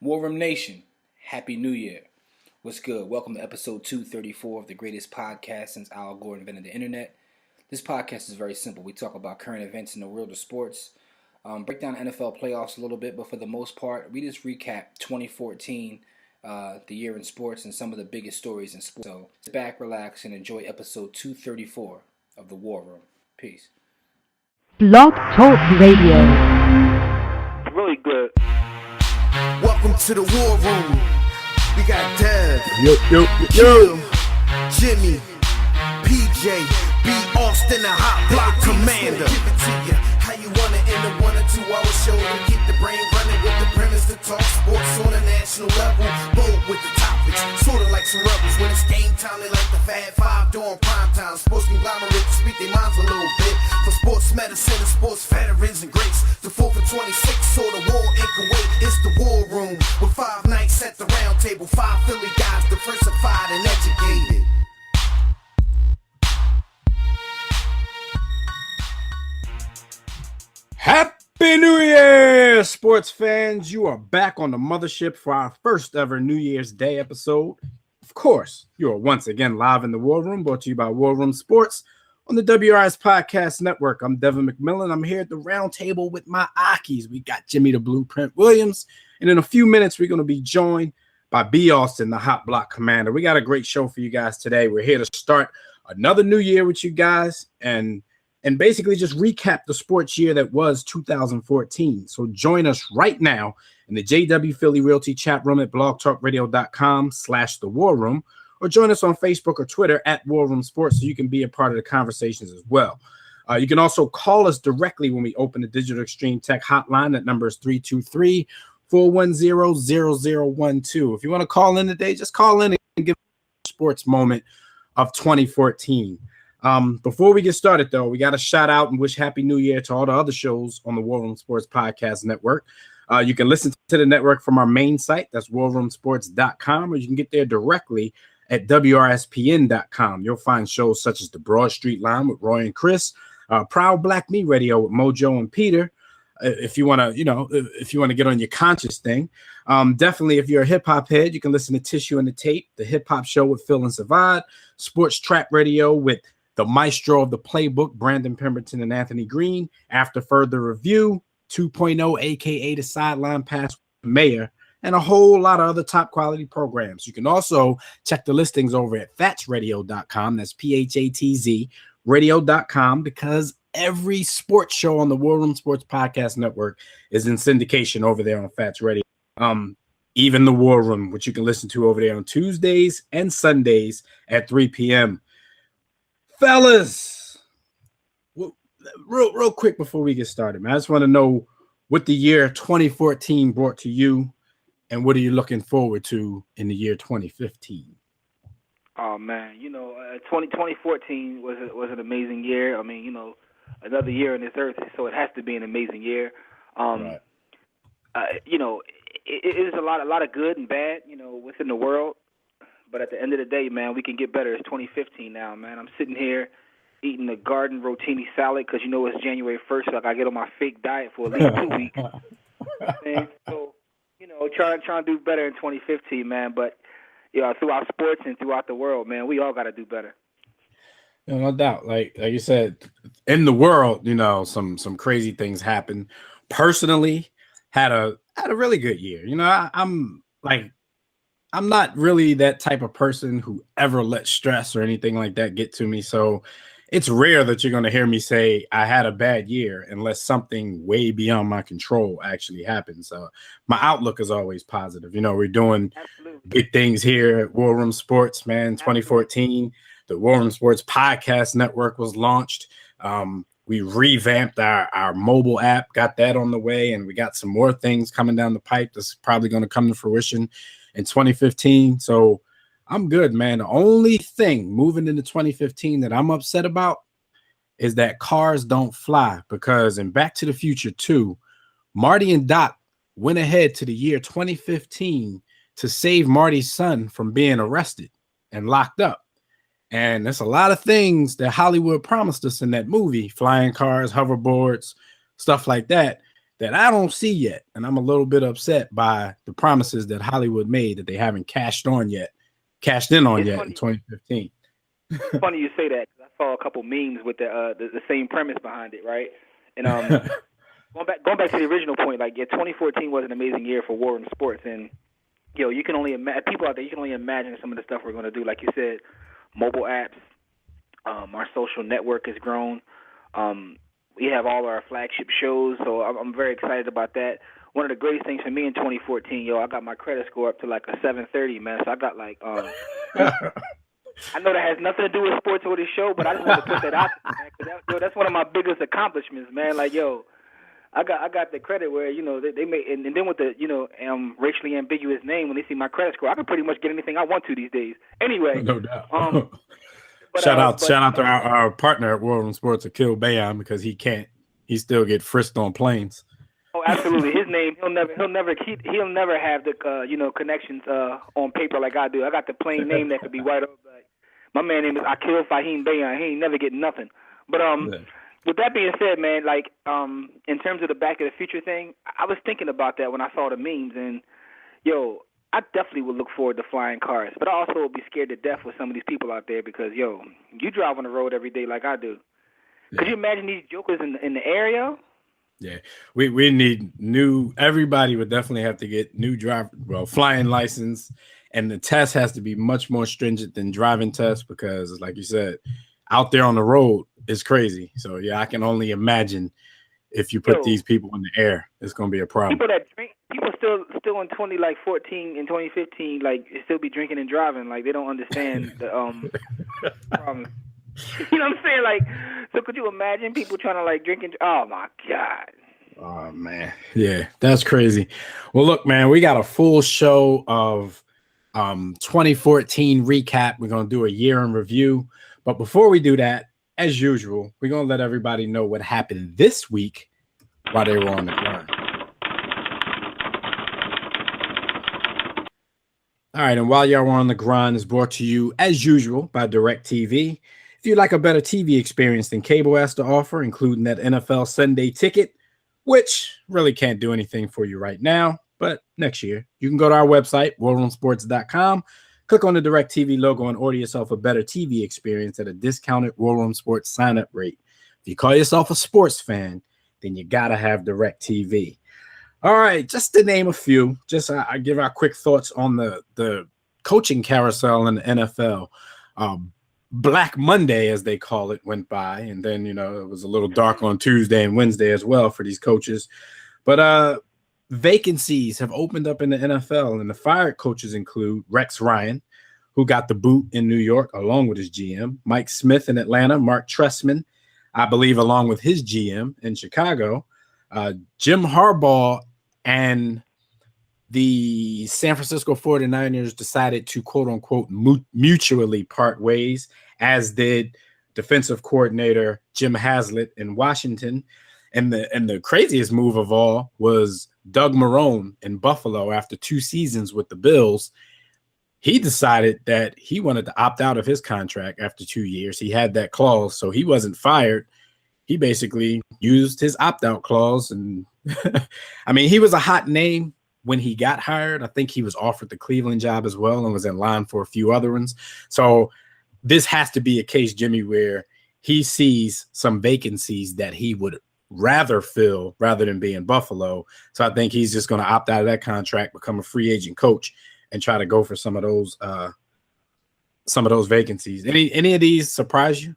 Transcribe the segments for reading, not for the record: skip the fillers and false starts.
War Room Nation, Happy New Year. What's good? Welcome to episode 234 of the greatest podcast since Al Gore invented the internet. This podcast is very simple. We talk about current events in the world of sports, break down NFL playoffs a little bit, but for the most part, we just recap 2014, the year in sports, and some of the biggest stories in sports. So sit back, relax, and enjoy episode 234 of the War Room. Peace. Blog Talk Radio. Really good. Welcome to the War Room. We got Dev, Yo. Jimmy, PJ, B. Austin, the Hot Block Commander. Give it to you how you want it in a 1 or 2 hour show to keep the brain running with the premise to talk sports on a national level. Bold with the topics, sorta like some rebels. When it's game time, they like the Fab Five during prime time. Sports conglomerate to speak their minds a little bit. For sports medicine and sports veterans and greats. The 4th and 26th, so the war in Kuwait. It's the War Room with 5 nights at the round table. 5 Philly guys diversified and educated. Happy New Year, sports fans. You are back on the mothership for our first ever New Year's Day episode. Of course, you are once again live in the War Room, brought to you by War Room Sports on the WRS Podcast Network. I'm Devin McMillan. I'm here at the round table with my Akis. We got Jimmy the Blueprint Williams, and in a few minutes, we're going to be joined by B. Austin, the Hot Block Commander. We got a great show for you guys today. We're here to start another new year with you guys and basically just recap the sports year that was 2014. So join us right now in the JW Philly Realty chat room at blogtalkradio.com/the War Room, or join us on Facebook or Twitter at War Room Sports so you can be a part of the conversations as well. You can also call us directly when we open the Digital Extreme Tech hotline. That number is 323-410-0012. If you want to call in today, just call in and give a sports moment of 2014. Before we get started, though, we got to shout out and wish Happy New Year to all the other shows on the War Room Sports Podcast Network. You can listen to the network from our main site, that's warroomsports.com, or you can get there directly at WRSPN.com. You'll find shows such as The Broad Street Line with Roy and Chris, Proud Black Me Radio with Mojo and Peter. If you want to, if you want to get on your conscious thing, definitely if you're a hip hop head, you can listen to Tissue and the Tape, the hip hop show with Phil and Savad, Sports Trap Radio with the maestro of the playbook, Brandon Pemberton and Anthony Green. After Further Review, 2.0, aka the Sideline Pass Mayor, and a whole lot of other top quality programs. You can also check the listings over at fatsradio.com. That's PHATZ radio.com, because every sports show on the War Room Sports Podcast Network is in syndication over there on Fats Radio. Even the War Room, which you can listen to over there on Tuesdays and Sundays at 3 p.m. Fellas, real quick before we get started, man, I just want to know what the year 2014 brought to you, and what are you looking forward to in the year 2015? Oh man, 2014 was an amazing year. I mean, another year on this earth, so it has to be an amazing year. Right. It is a lot of good and bad, within the world. But at the end of the day, man, we can get better. It's 2015 now, man. I'm sitting here eating a garden rotini salad because it's January 1st, so I got to get on my fake diet for at least 2 weeks. So, trying to do better in 2015, man. But, throughout sports and throughout the world, man, we all got to do better. No doubt. Like you said, in the world, some crazy things happen. Personally, had a really good year. I'm not really that type of person who ever let stress or anything like that get to me. So it's rare that you're going to hear me say I had a bad year unless something way beyond my control actually happens. So my outlook is always positive. We're doing big things here at War Room Sports, man. 2014, the War Room Sports Podcast Network was launched. We revamped our mobile app, got that on the way, and we got some more things coming down the pipe that's probably going to come to fruition in 2015. So I'm good, man. The only thing moving into 2015 that I'm upset about is that cars don't fly, because in Back to the Future 2, Marty and Doc went ahead to the year 2015 to save Marty's son from being arrested and locked up. And there's a lot of things that Hollywood promised us in that movie, flying cars, hoverboards, stuff like that that I don't see yet. And I'm a little bit upset by the promises that Hollywood made that they haven't cashed in on yet in 2015. Funny you say that, 'cause I saw a couple memes with the same premise behind it, right? And going back to the original point, like, yeah, 2014 was an amazing year for War Room Sports, and you can only people out there, you can only imagine some of the stuff we're going to do. Like you said, mobile apps, our social network has grown. We have all our flagship shows, so I'm very excited about that. One of the greatest things for me in 2014, I got my credit score up to like a 730, man. So I got like, I know that has nothing to do with sports or this show, but I just want to put that out there, man, 'cause that's one of my biggest accomplishments, man. Like, I got the credit where they made, and then with the racially ambiguous name, when they see my credit score, I can pretty much get anything I want to these days. Anyway, no doubt. Shout out to our partner at War Room Sports, Akil Bayan, because he still get frisked on planes. Oh, absolutely. His name, he'll never have the connections on paper like I do. I got the plain name that could be right over. Like, my man name is Akil Fahim Bayan. He ain't never getting nothing. But with that being said, man, like in terms of the Back of the Future thing, I was thinking about that when I saw the memes, and I definitely would look forward to flying cars, but I also would be scared to death with some of these people out there because you drive on the road every day like I do. Yeah. Could you imagine these jokers in the area? Yeah, we need everybody would definitely have to get new flying license, and the test has to be much more stringent than driving tests because, like you said, out there on the road is crazy. So yeah, I can only imagine if you put these people in the air, it's going to be a problem. People still in 2014 and 2015, like still be drinking and driving, like they don't understand the problem. You know what I'm saying? Like, so could you imagine people trying to like drink and? Oh my God. Oh man, yeah, that's crazy. Well, look, man, we got a full show of 2014 recap. We're gonna do a year in review, but before we do that, as usual, we're gonna let everybody know what happened this week while they were on the grind. All right, and while y'all were on the grind is brought to you, as usual, by DirecTV. If you'd like a better TV experience than cable has to offer, including that NFL Sunday ticket, which really can't do anything for you right now, but next year, you can go to our website, worldroomsports.com, click on the DirecTV logo, and order yourself a better TV experience at a discounted War Room Sports sign-up rate. If you call yourself a sports fan, then you got to have DirecTV. All right, just to name a few, I give our quick thoughts on the coaching carousel in the NFL. Black Monday, as they call it, went by, and then it was a little dark on Tuesday and Wednesday as well for these coaches. But vacancies have opened up in the NFL, and the fired coaches include Rex Ryan, who got the boot in New York along with his GM, Mike Smith in Atlanta, Mark Trestman, I believe, along with his GM in Chicago, Jim Harbaugh and the San Francisco 49ers decided to, quote unquote, mutually part ways, as did defensive coordinator Jim Haslett in Washington. And the craziest move of all was Doug Marrone in Buffalo after 2 seasons with the Bills. He decided that he wanted to opt out of his contract after 2 years. He had that clause, so he wasn't fired. He basically used his opt-out clause. And I mean, he was a hot name when he got hired. I think he was offered the Cleveland job as well and was in line for a few other ones. So this has to be a case, Jimmy, where he sees some vacancies that he would rather fill rather than be in Buffalo. So I think he's just going to opt out of that contract, become a free agent coach, and try to go for some of those vacancies. Any of these surprise you?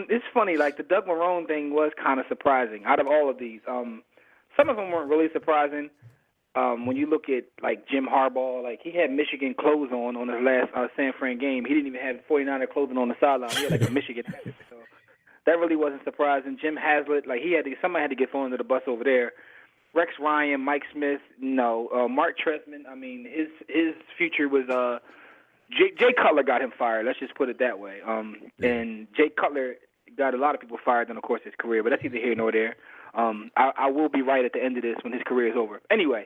It's funny, like the Doug Marrone thing was kind of surprising. Out of all of these, some of them weren't really surprising. When you look at like Jim Harbaugh, like he had Michigan clothes on his last San Fran game. He didn't even have 49er clothing on the sideline. He had like a Michigan hat. So that really wasn't surprising. Jim Haslett, like somebody had to get thrown under the bus over there. Rex Ryan, Mike Smith, no. Mark Trestman, I mean, his future was Jay Cutler got him fired. Let's just put it that way. And Jay Cutler got a lot of people fired in, of course, his career, but that's neither here nor there. I will be right at the end of this when his career is over. Anyway.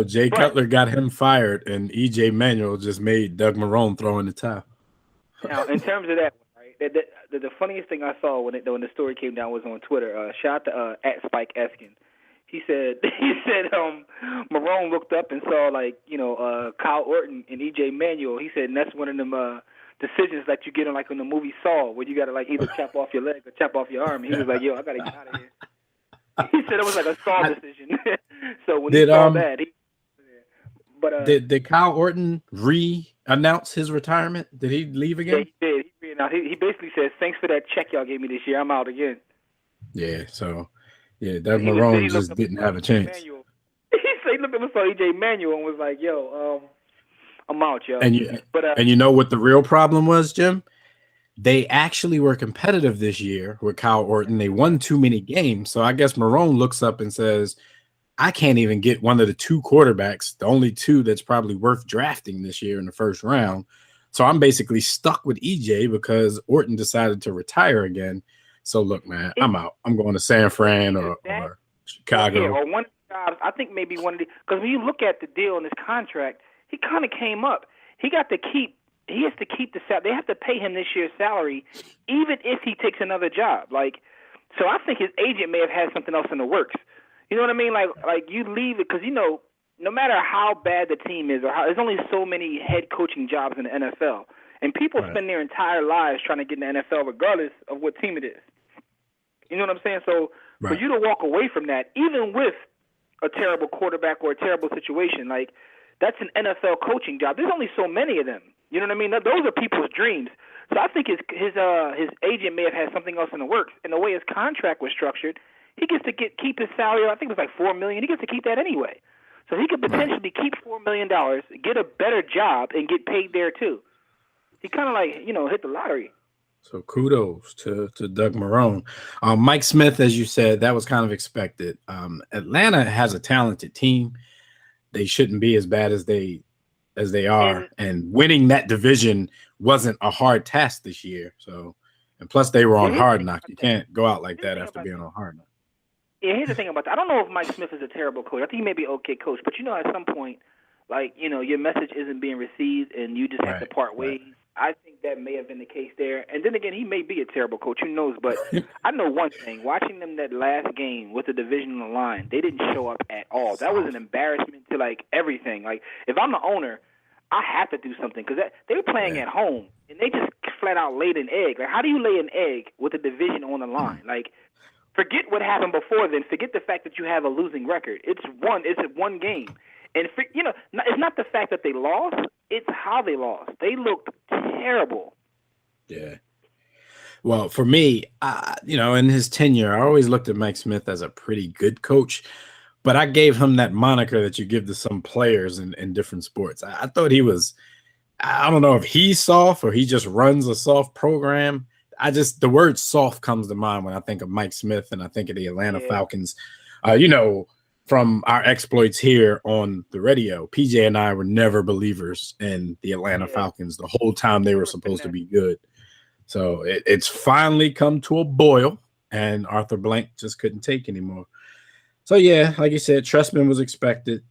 Jay Cutler got him fired, and E.J. Manuel just made Doug Marrone throw in the towel. Now, in terms of that, right, the funniest thing I saw when the story came down was on Twitter. Shout out to at Spike Eskin. He said Marone looked up and saw Kyle Orton and EJ Manuel. He said, and that's one of them decisions that you get on in the movie Saw, where you got to either chop off your leg or chop off your arm. He was like, yo, I gotta get out of here. He said it was like a Saw decision. So when he saw that, did Kyle Orton re-announce his retirement? Did he leave again? Yeah, he did. He basically says, thanks for that check y'all gave me this year. I'm out again. Yeah, so Doug Marone just didn't have a chance. He looked at him and saw EJ Manuel and was like, yo, I'm out, yo. And you know what the real problem was, Jim? They actually were competitive this year with Kyle Orton. They won too many games. So I guess Marone looks up and says, I can't even get one of the two quarterbacks, the only two that's probably worth drafting this year in the first round. So I'm basically stuck with EJ because Orton decided to retire again. So look, man, I'm out. I'm going to San Fran or Chicago. Yeah, or one of the jobs. I think maybe one of the, because when you look at the deal in his contract, he kind of came up. He has to keep the salary. They have to pay him this year's salary, even if he takes another job. So I think his agent may have had something else in the works. You know what I mean? Like you leave it because no matter how bad the team is there's only so many head coaching jobs in the NFL, and people spend their entire lives trying to get in the NFL regardless of what team it is. You know what I'm saying? So for you to walk away from that, even with a terrible quarterback or a terrible situation, that's an NFL coaching job. There's only so many of them. You know what I mean? Those are people's dreams. So I think his agent may have had something else in the works. And the way his contract was structured, he gets to keep his salary. I think it was $4 million. He gets to keep that anyway. So he could potentially keep $4 million, get a better job, and get paid there too. He kind of hit the lottery. So kudos to Doug Marone. Mike Smith, as you said, that was kind of expected. Atlanta has a talented team. They shouldn't be as bad as they are. And winning that division wasn't a hard task this year. So, and plus they were on Hard Knock. You can't go out like that after being on Hard Knock. Yeah, here's the thing about that. I don't know if Mike Smith is a terrible coach. I think he may be an okay coach. But, at some point, your message isn't being received and you just have to part ways. I think that may have been the case there. And then again, he may be a terrible coach. Who knows? But I know one thing. Watching them that last game with the division on the line, they didn't show up at all. That was an embarrassment to, everything. If I'm the owner, I have to do something because they were playing at home, and they just flat out laid an egg. How do you lay an egg with a division on the line? Forget what happened before then. Forget the fact that you have a losing record. It's one game. And, it's not the fact that they lost. It's how they lost. They looked terrible. Yeah. Well, for me, in his tenure, I always looked at Mike Smith as a pretty good coach. But I gave him that moniker that you give to some players in different sports. I thought he was – I don't know if he's soft or he just runs a soft program. The word soft comes to mind when I think of Mike Smith and I think of the Atlanta Falcons. From our exploits here on the radio, PJ and I were never believers in the Atlanta Falcons the whole time they were supposed to be good. So it's finally come to a boil, and Arthur Blank just couldn't take anymore. So, like you said, Trestman was expected.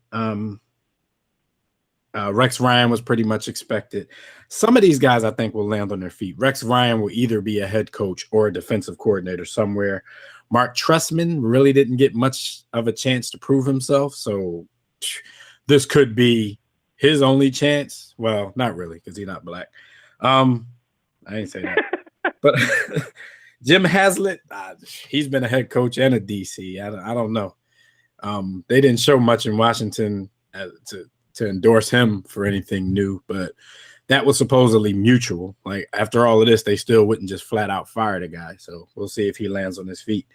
Rex Ryan was pretty much expected. Some of these guys, I think, will land on their feet. Rex Ryan will either be a head coach or a defensive coordinator somewhere. Mark Trestman really didn't get much of a chance to prove himself, so this could be his only chance. Well, not really, because he's not black. I ain't say that. But Jim Haslett, he's been a head coach and a DC. I don't know. They didn't show much in Washington to endorse him for anything new, but that was supposedly mutual. After all of this, they still wouldn't just flat out fire the guy. So we'll see if he lands on his feet.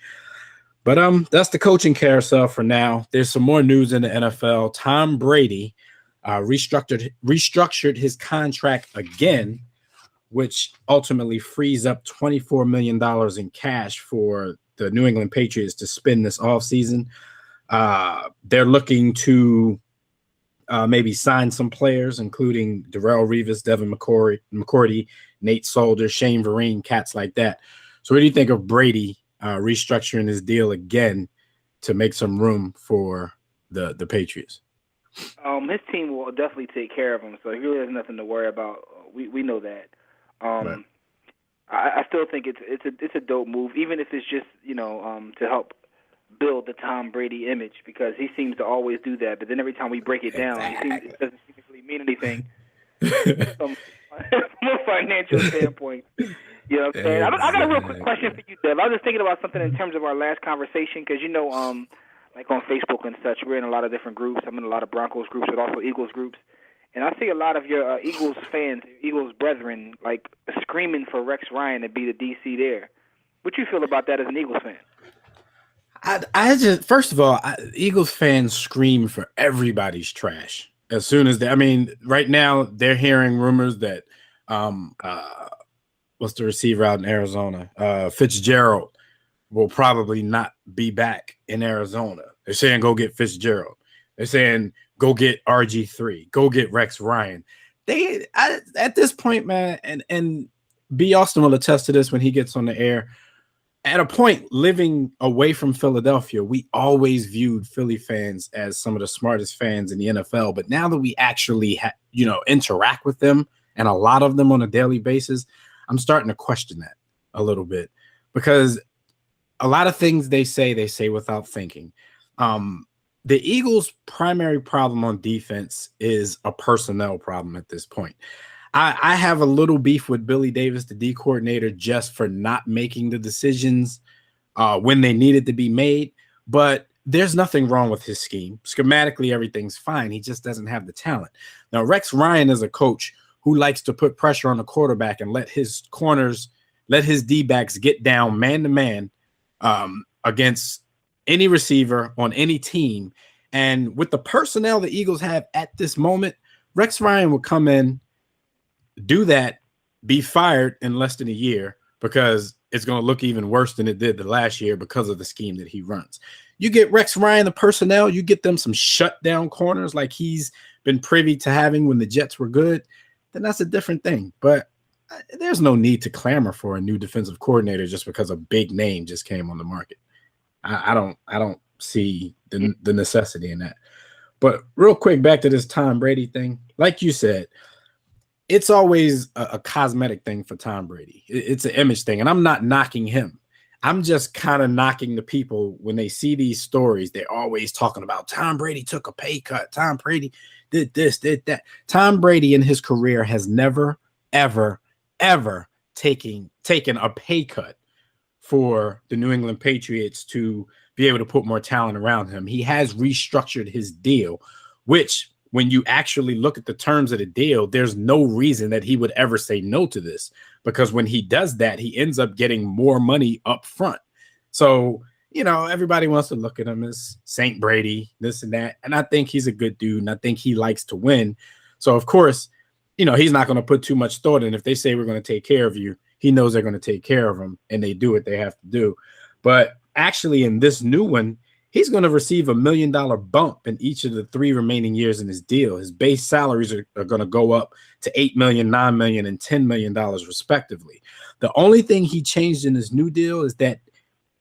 But that's the coaching carousel for now. There's some more news in the NFL. Tom Brady restructured his contract again, which ultimately frees up $24 million in cash for the New England Patriots to spend this offseason. They're looking to maybe sign some players, including Darrelle Revis, Devin McCourty, Nate Solder, Shane Vereen, cats like that. So what do you think of Brady restructuring his deal again to make some room for the Patriots? His team will definitely take care of him, so he really has nothing to worry about. We know that. Right. I still think it's a dope move, even if it's just to help build the Tom Brady image, because he seems to always do that. But then every time we break it down, it doesn't seem to really mean anything from a financial standpoint. You know what I'm saying? I got a real quick question for you, Dev. I was just thinking about something in terms of our last conversation, because like on Facebook and such, we're in a lot of different groups. I'm in a lot of Broncos groups, but also Eagles groups. And I see a lot of your Eagles fans, Eagles brethren, like screaming for Rex Ryan to be the DC there. What you feel about that as an Eagles fan? I just, first of all, Eagles fans scream for everybody's trash as soon as right now they're hearing rumors that what's the receiver out in Arizona? Fitzgerald will probably not be back in Arizona. They're saying go get Fitzgerald. They're saying go get RG3, go get Rex Ryan. At this point, man, and B. Austin will attest to this when he gets on the air. At a point, living away from Philadelphia, we always viewed Philly fans as some of the smartest fans in the NFL. But now that we actually interact with them, and a lot of them on a daily basis, I'm starting to question that a little bit, because a lot of things they say without thinking. The Eagles' primary problem on defense is a personnel problem at this point. I have a little beef with Billy Davis, the D coordinator, just for not making the decisions when they needed to be made. But there's nothing wrong with his scheme. Schematically, everything's fine. He just doesn't have the talent. Now, Rex Ryan is a coach who likes to put pressure on the quarterback and let his corners, let his D-backs get down man-to-man against any receiver on any team. And with the personnel the Eagles have at this moment, Rex Ryan will come in, do that, be fired in less than a year, because it's going to look even worse than it did the last year because of the scheme that he runs. You get Rex Ryan, the personnel, you get them some shutdown corners like he's been privy to having when the Jets were good, then that's a different thing. But there's no need to clamor for a new defensive coordinator just because a big name just came on the market. I don't see the necessity in that. But real quick, back to this Tom Brady thing. Like you said, it's always a cosmetic thing for Tom Brady. It's an image thing, and I'm not knocking him. I'm just kind of knocking the people when they see these stories. They're always talking about Tom Brady took a pay cut. Tom Brady did this, did that. Tom Brady in his career has never, ever, ever taken a pay cut for the New England Patriots to be able to put more talent around him. He has restructured his deal, which, when you actually look at the terms of the deal, there's no reason that he would ever say no to this, because when he does that, he ends up getting more money up front. So, everybody wants to look at him as Saint Brady, this and that. And I think he's a good dude, and I think he likes to win. So, of course, he's not going to put too much thought in. If they say we're going to take care of you, he knows they're going to take care of him, and they do what they have to do. But actually, in this new one, he's going to receive $1 million bump in each of the 3 remaining years in his deal. His base salaries are going to go up to $8 million, $9 million, and $10 million respectively. The only thing he changed in his new deal is that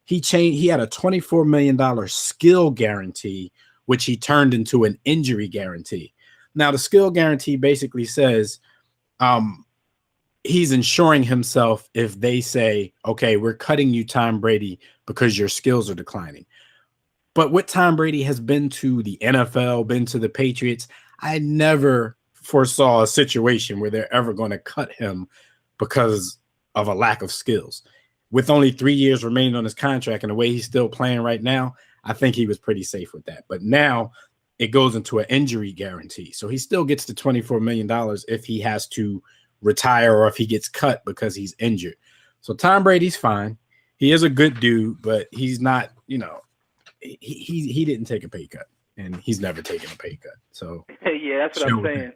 he had a $24 million skill guarantee, which he turned into an injury guarantee. Now, the skill guarantee basically says he's insuring himself if they say, okay, we're cutting you, Tom Brady, because your skills are declining. But what Tom Brady has been to the NFL, been to the Patriots, I never foresaw a situation where they're ever going to cut him because of a lack of skills. With only 3 years remaining on his contract and the way he's still playing right now, I think he was pretty safe with that. But now it goes into an injury guarantee. So he still gets the $24 million if he has to retire or if he gets cut because he's injured. So Tom Brady's fine. He is a good dude, but he's not, he didn't take a pay cut, and he's never taken a pay cut. So yeah, that's what I'm saying.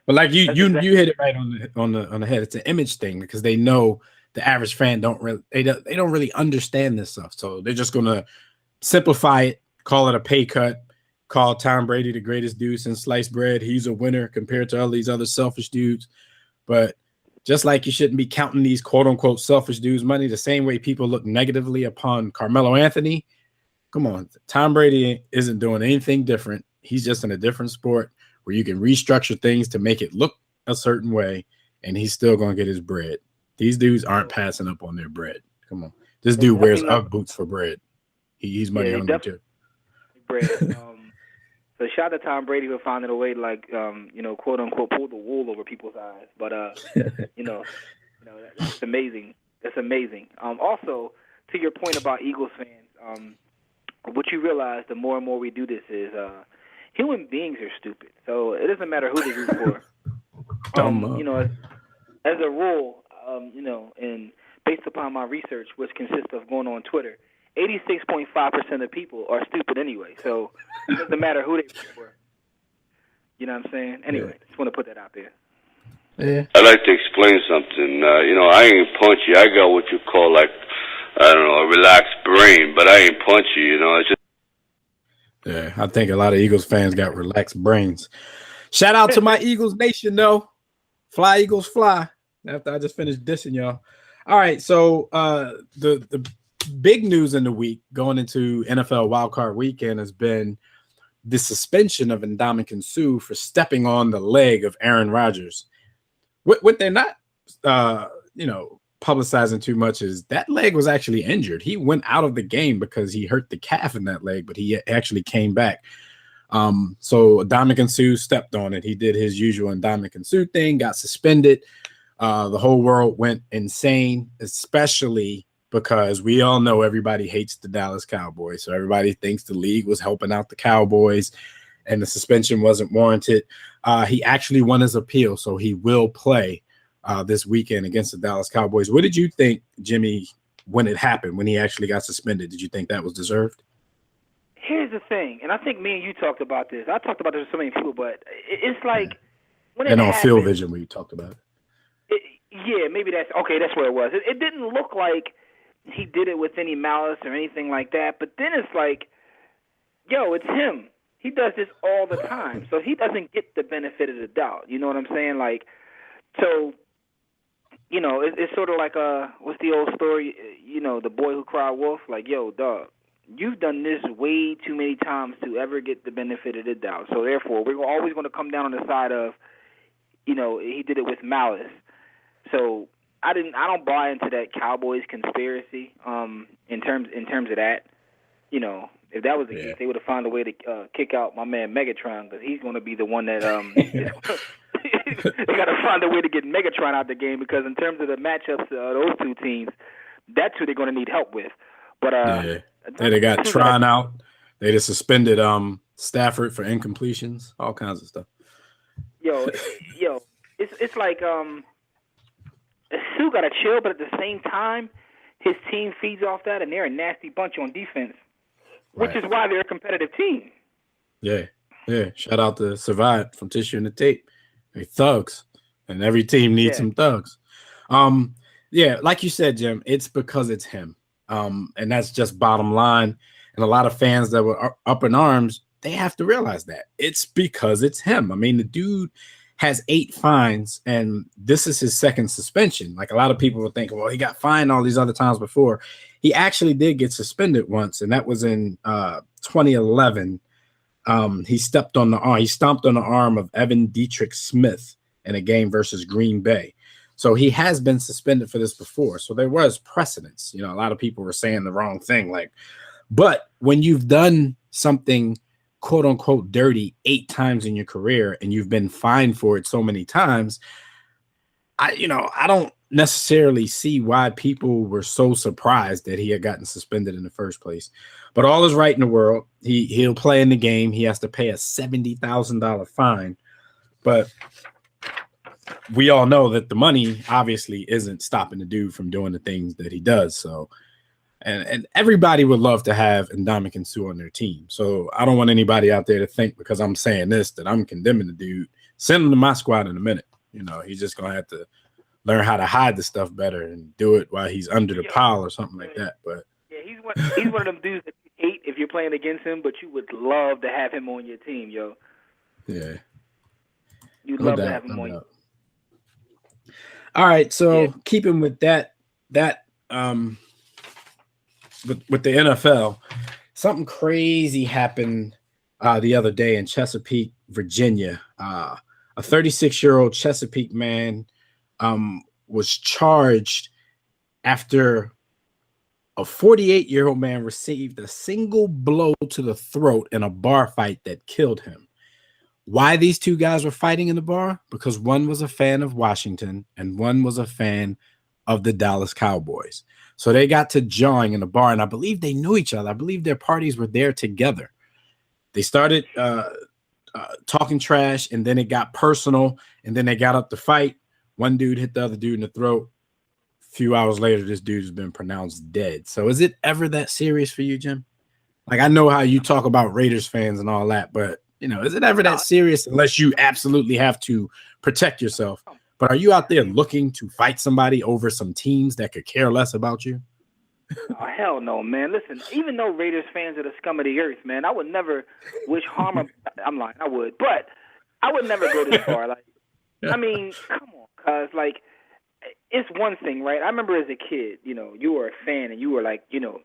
But like you hit it right on the head. It's an image thing, because they know the average fan don't really understand this stuff. So they're just gonna simplify it, call it a pay cut, call Tom Brady the greatest dude since sliced bread. He's a winner compared to all these other selfish dudes. But just like you shouldn't be counting these quote-unquote selfish dudes' money the same way people look negatively upon Carmelo Anthony. Come on. Tom Brady isn't doing anything different. He's just in a different sport where you can restructure things to make it look a certain way, and he's still gonna get his bread. These dudes aren't passing up on their bread. Come on, this dude wears UGG boots for bread. He's money hungry too. Bread. So shout out to Tom Brady for finding a way to, like, quote unquote, pull the wool over people's eyes. But that's amazing. That's amazing. Also, to your point about Eagles fans, what you realize the more and more we do this is human beings are stupid. So it doesn't matter who they root for. As a rule, and based upon my research, which consists of going on Twitter, 86.5% of people are stupid anyway. So it doesn't matter who they root for. You know what I'm saying? Anyway, just want to put that out there. Yeah. I'd like to explain something. I ain't punchy. I got what you call, like, I don't know, a relaxed brain, but I ain't punchy, It's just... Yeah, I think a lot of Eagles fans got relaxed brains. Shout out to my Eagles Nation, though. Fly, Eagles, fly. After I just finished dissing y'all. All right, so the big news in the week going into NFL Wildcard Weekend has been the suspension of Ndamukong Suh for stepping on the leg of Aaron Rodgers. What they're not, publicizing too much is that leg was actually injured. He went out of the game because he hurt the calf in that leg, but he actually came back. So Ndamukong Suh stepped on it. He did his usual Ndamukong Suh thing, got suspended. The whole world went insane, especially because we all know everybody hates the Dallas Cowboys. So everybody thinks the league was helping out the Cowboys and the suspension wasn't warranted. He actually won his appeal, so he will play this weekend against the Dallas Cowboys. What did you think, Jimmy, when it happened, when he actually got suspended? Did you think that was deserved? Here's the thing, and I think me and you talked about this. I talked about this with so many people, but it's like when it and on happened, Field Vision, we talked about it. Maybe that's okay. That's what it was. It didn't look like he did it with any malice or anything like that. But then it's like, it's him. He does this all the time, so he doesn't get the benefit of the doubt. You know what I'm saying? Like, so, it's sort of like what's the old story? The boy who cried wolf. Like, dog, you've done this way too many times to ever get the benefit of the doubt. So therefore, we're always going to come down on the side of, he did it with malice. So I don't buy into that Cowboys conspiracy. In terms of that, if that was the case, they would have found a way to kick out my man Megatron, because he's going to be the one that they got to find a way to get Megatron out the game, because in terms of the matchups, those two teams, that's who they're going to need help with. But they got Tron out. They just suspended Stafford for incompletions, all kinds of stuff. It's like Suh got to chill, but at the same time, his team feeds off that, and they're a nasty bunch on defense, which is why they're a competitive team. Yeah. Shout out to Survive from Tissue and the Tape. They thugs, and every team needs some thugs. Like you said, Jim, it's because it's him, and that's just bottom line. And a lot of fans that were up in arms, they have to realize that it's because it's him. I mean, the dude has 8 fines, and this is his second suspension. Like, a lot of people were thinking, well, he got fined all these other times before. He actually did get suspended once, and that was in 2011. He stomped on the arm of Evan Dietrich Smith in a game versus Green Bay. So he has been suspended for this before. So there was precedence. A lot of people were saying the wrong thing. But when you've done something quote unquote dirty 8 times in your career and you've been fined for it so many times, I don't necessarily see why people were so surprised that he had gotten suspended in the first place. But all is right in the world. He'll play in the game. He has to pay a $70,000 fine. But we all know that the money obviously isn't stopping the dude from doing the things that he does. So, and everybody would love to have Ndamukong Suh on their team. So I don't want anybody out there to think because I'm saying this that I'm condemning the dude. Send him to my squad in a minute. He's just gonna have to learn how to hide the stuff better and do it while he's under the pile or something like that. But he's one of them dudes that you hate if you're playing against him, but you would love to have him on your team, yo. Yeah. You'd love to have him on your All right, so keeping with that with the NFL, something crazy happened the other day in Chesapeake, Virginia. A 36-year-old Chesapeake man was charged after a 48-year-old man received a single blow to the throat in a bar fight that killed him. Why these two guys were fighting in the bar? Because one was a fan of Washington and one was a fan of the Dallas Cowboys. So they got to jawing in the bar, and I believe they knew each other. I believe their parties were there together. They started talking trash, and then it got personal, and then they got up to fight. One dude hit the other dude in the throat. A few hours later, this dude has been pronounced dead. So is it ever that serious for you, Jim? Like, I know how you talk about Raiders fans and all that, but, you know, is it ever that serious unless you absolutely have to protect yourself? But are you out there looking to fight somebody over some teams that could care less about you? Oh, hell no, man. Listen, even though Raiders fans are the scum of the earth, man, I would never wish harm on – I'm lying, I would. But I would never go this far. Like, I mean, come on, cuz, like, it's one thing, right? I remember as a kid, you know, you were a fan and you were like, you know,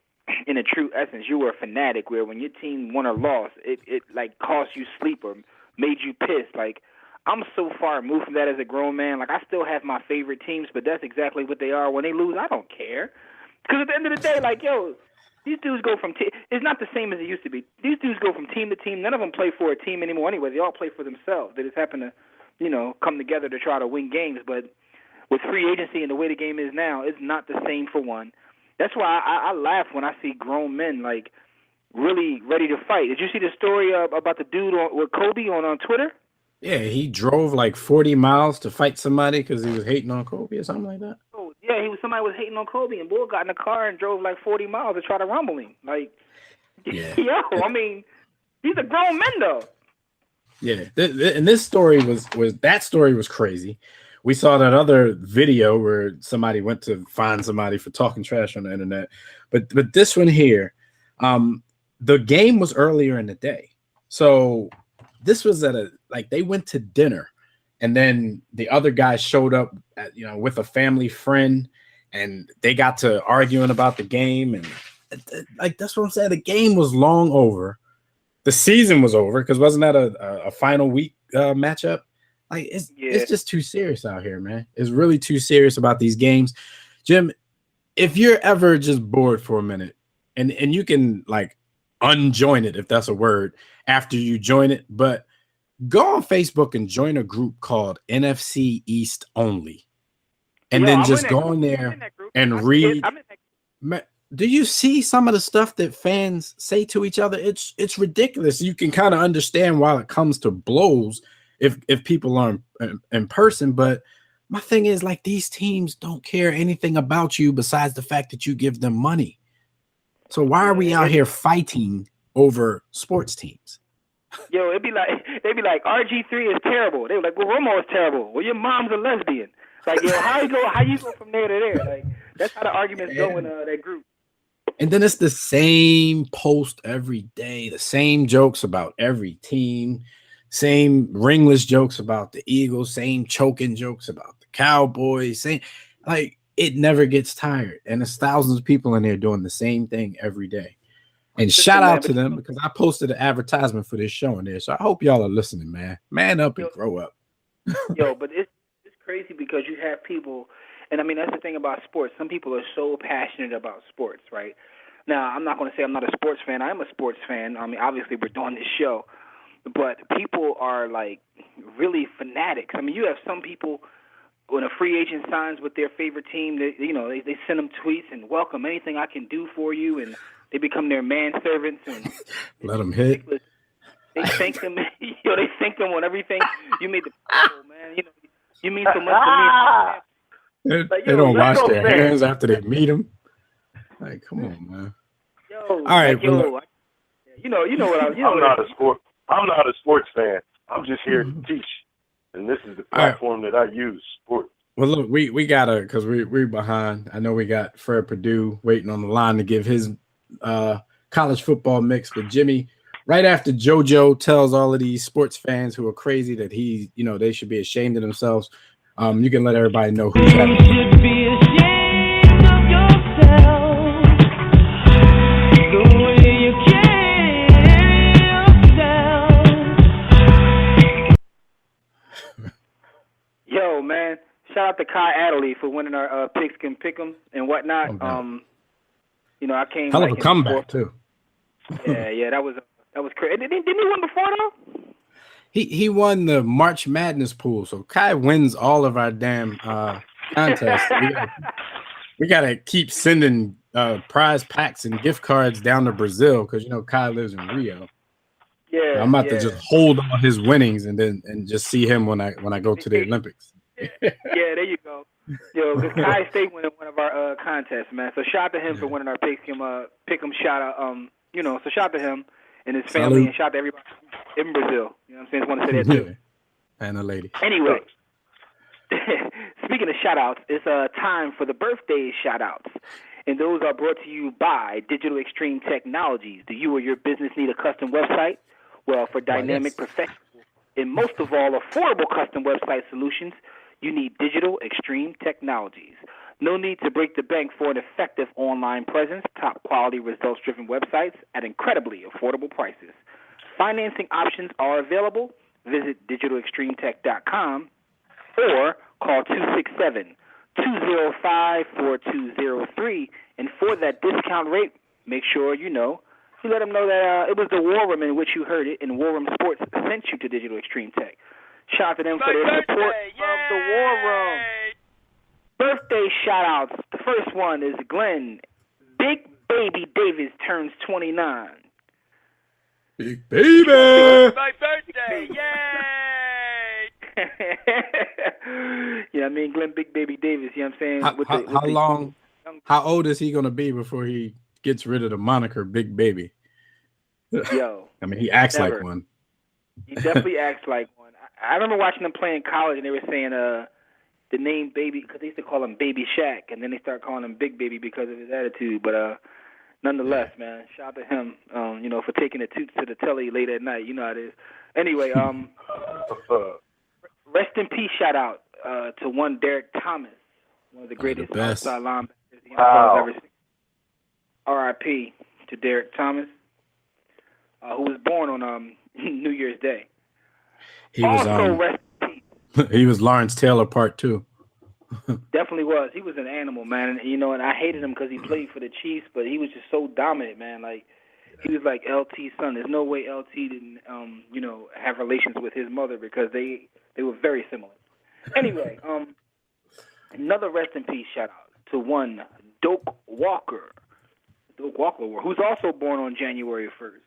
in a true essence, you were a fanatic where when your team won or lost, it like cost you sleep or made you pissed. Like, I'm so far removed from that as a grown man. Like, I still have my favorite teams, but that's exactly what they are. When they lose, I don't care. Because at the end of the day, like, yo, these dudes go from it's not the same as it used to be. These dudes go from team to team. None of them play for a team anymore anyway. They all play for themselves. They just happen to, you know, come together to try to win games. But with free agency and the way the game is now, it's not the same for one. That's why I laugh when I see grown men, like, really ready to fight. Did you see the story about the dude with Kobe on Twitter? Yeah, he drove like 40 miles to fight somebody because he was hating on Kobe or something like that. Oh, yeah, somebody was hating on Kobe, and Bull got in the car and drove like 40 miles to try to rumble him. Like, yeah. Yo, I mean, these are grown men, though. Yeah, and this story was crazy. We saw that other video where somebody went to find somebody for talking trash on the internet. But this one here, the game was earlier in the day. So this was they went to dinner, and then the other guy showed up with a family friend, and they got to arguing about the game. And like, that's what I'm saying. The game was long over. The season was over because wasn't that a final week matchup? Like, it's just too serious out here, man. It's really too serious about these games. Jim, if you're ever just bored for a minute, and you can like unjoin it, if that's a word, after you join it, but go on Facebook and join a group called NFC East Only. And then just go in there and read. Do you see some of the stuff that fans say to each other? It's ridiculous. You can kind of understand why it comes to blows if people are in person. But my thing is, like, these teams don't care anything about you besides the fact that you give them money. So why are we out here fighting over sports teams? Yo, they'd be like, RG3 is terrible. They were like, well, Romo is terrible. Well, your mom's a lesbian. Like, yo, how you go from there to there? Like, that's how the arguments go in that group. And then it's the same post every day, the same jokes about every team, same ringless jokes about the Eagles, same choking jokes about the Cowboys. Same, like, it never gets tired. And there's thousands of people in there doing the same thing every day. And shout out to them because I posted an advertisement for this show in there. So I hope y'all are listening, man. Man up and grow up. Yo, but it's crazy because you have people, and I mean, that's the thing about sports. Some people are so passionate about sports, right? Now, I'm not going to say I'm not a sports fan. I am a sports fan. I mean, obviously, we're doing this show. But people are, like, really fanatics. I mean, you have some people, when a free agent signs with their favorite team, they send them tweets and welcome anything I can do for you, and they become their manservants and let them hit. They thank them. They thank them on everything. You made the people, man. You mean so much to me. They don't wash their hands after they meet them. Like, come on, man. Yo, all right, like, you know what I'm. I'm not a sports fan. I'm just here to teach, and this is the platform that I use. Sport. Well, look, we gotta, because we're behind. I know we got Fred Purdue waiting on the line to give his college football mix. But Jimmy, right after JoJo tells all of these sports fans who are crazy that they should be ashamed of themselves, you can let everybody know who's happening. Yo, man, shout out to Kai Adderley for winning our Pigskin Pick'em and whatnot. You know, I came hell of a comeback too. Yeah, that was crazy. Didn't he win before though? He won the March Madness pool, so Kai wins all of our damn contests. We gotta keep sending prize packs and gift cards down to Brazil because you know Kai lives in Rio. Yeah, so I'm about to just hold on his winnings and just see him when I go to the Olympics. Yeah, there you go. Yo, because Kai State winning one of our contests, man. So shout out to him for winning our Pick'em shout out. You know, so shout out to him and his family, and shout out to everybody in Brazil. You know what I'm saying? Just want to say that too. And the lady. Anyway, speaking of shout outs, it's time for the birthday shout outs. And those are brought to you by Digital Extreme Technologies. Do you or your business need a custom website? Well, for dynamic, professional, and most of all, affordable custom website solutions, you need Digital Extreme Technologies. No need to break the bank for an effective online presence, top quality results-driven websites at incredibly affordable prices. Financing options are available. Visit digitalextremetech.com or call 267-205-4203. And for that discount rate, make sure you let them know that it was the War Room in which you heard it, and War Room Sports sent you to Digital Extreme Tech. Shout out to them for their support of the War Room. Birthday shout-outs. The first one is Glenn. Big Baby Davis turns 29. Big Baby! My birthday! Yay! Yeah, I mean, Glenn Big Baby Davis, you know what I'm saying? How old is he going to be before he gets rid of the moniker Big Baby? Yo. I mean, he acts like one. He definitely acts like one. I remember watching him play in college, and they were saying the name Baby, because they used to call him Baby Shaq, and then they started calling him Big Baby because of his attitude. But nonetheless, man, shout out to him, for taking the toots to the telly late at night. You know how it is. Anyway, rest in peace shout out to one Derek Thomas, one of the greatest outside linebackers the NFL has ever seen. R.I.P. to Derek Thomas, who was born on New Year's Day. He was he was Lawrence Taylor Part 2. Definitely was. He was an animal, man. And, and I hated him because he played for the Chiefs, but he was just so dominant, man. Like, he was like LT's son. There's no way LT didn't, have relations with his mother because they were very similar. Anyway, another rest in peace shout out to one Doak Walker. Doak Walker, who's also born on January 1st.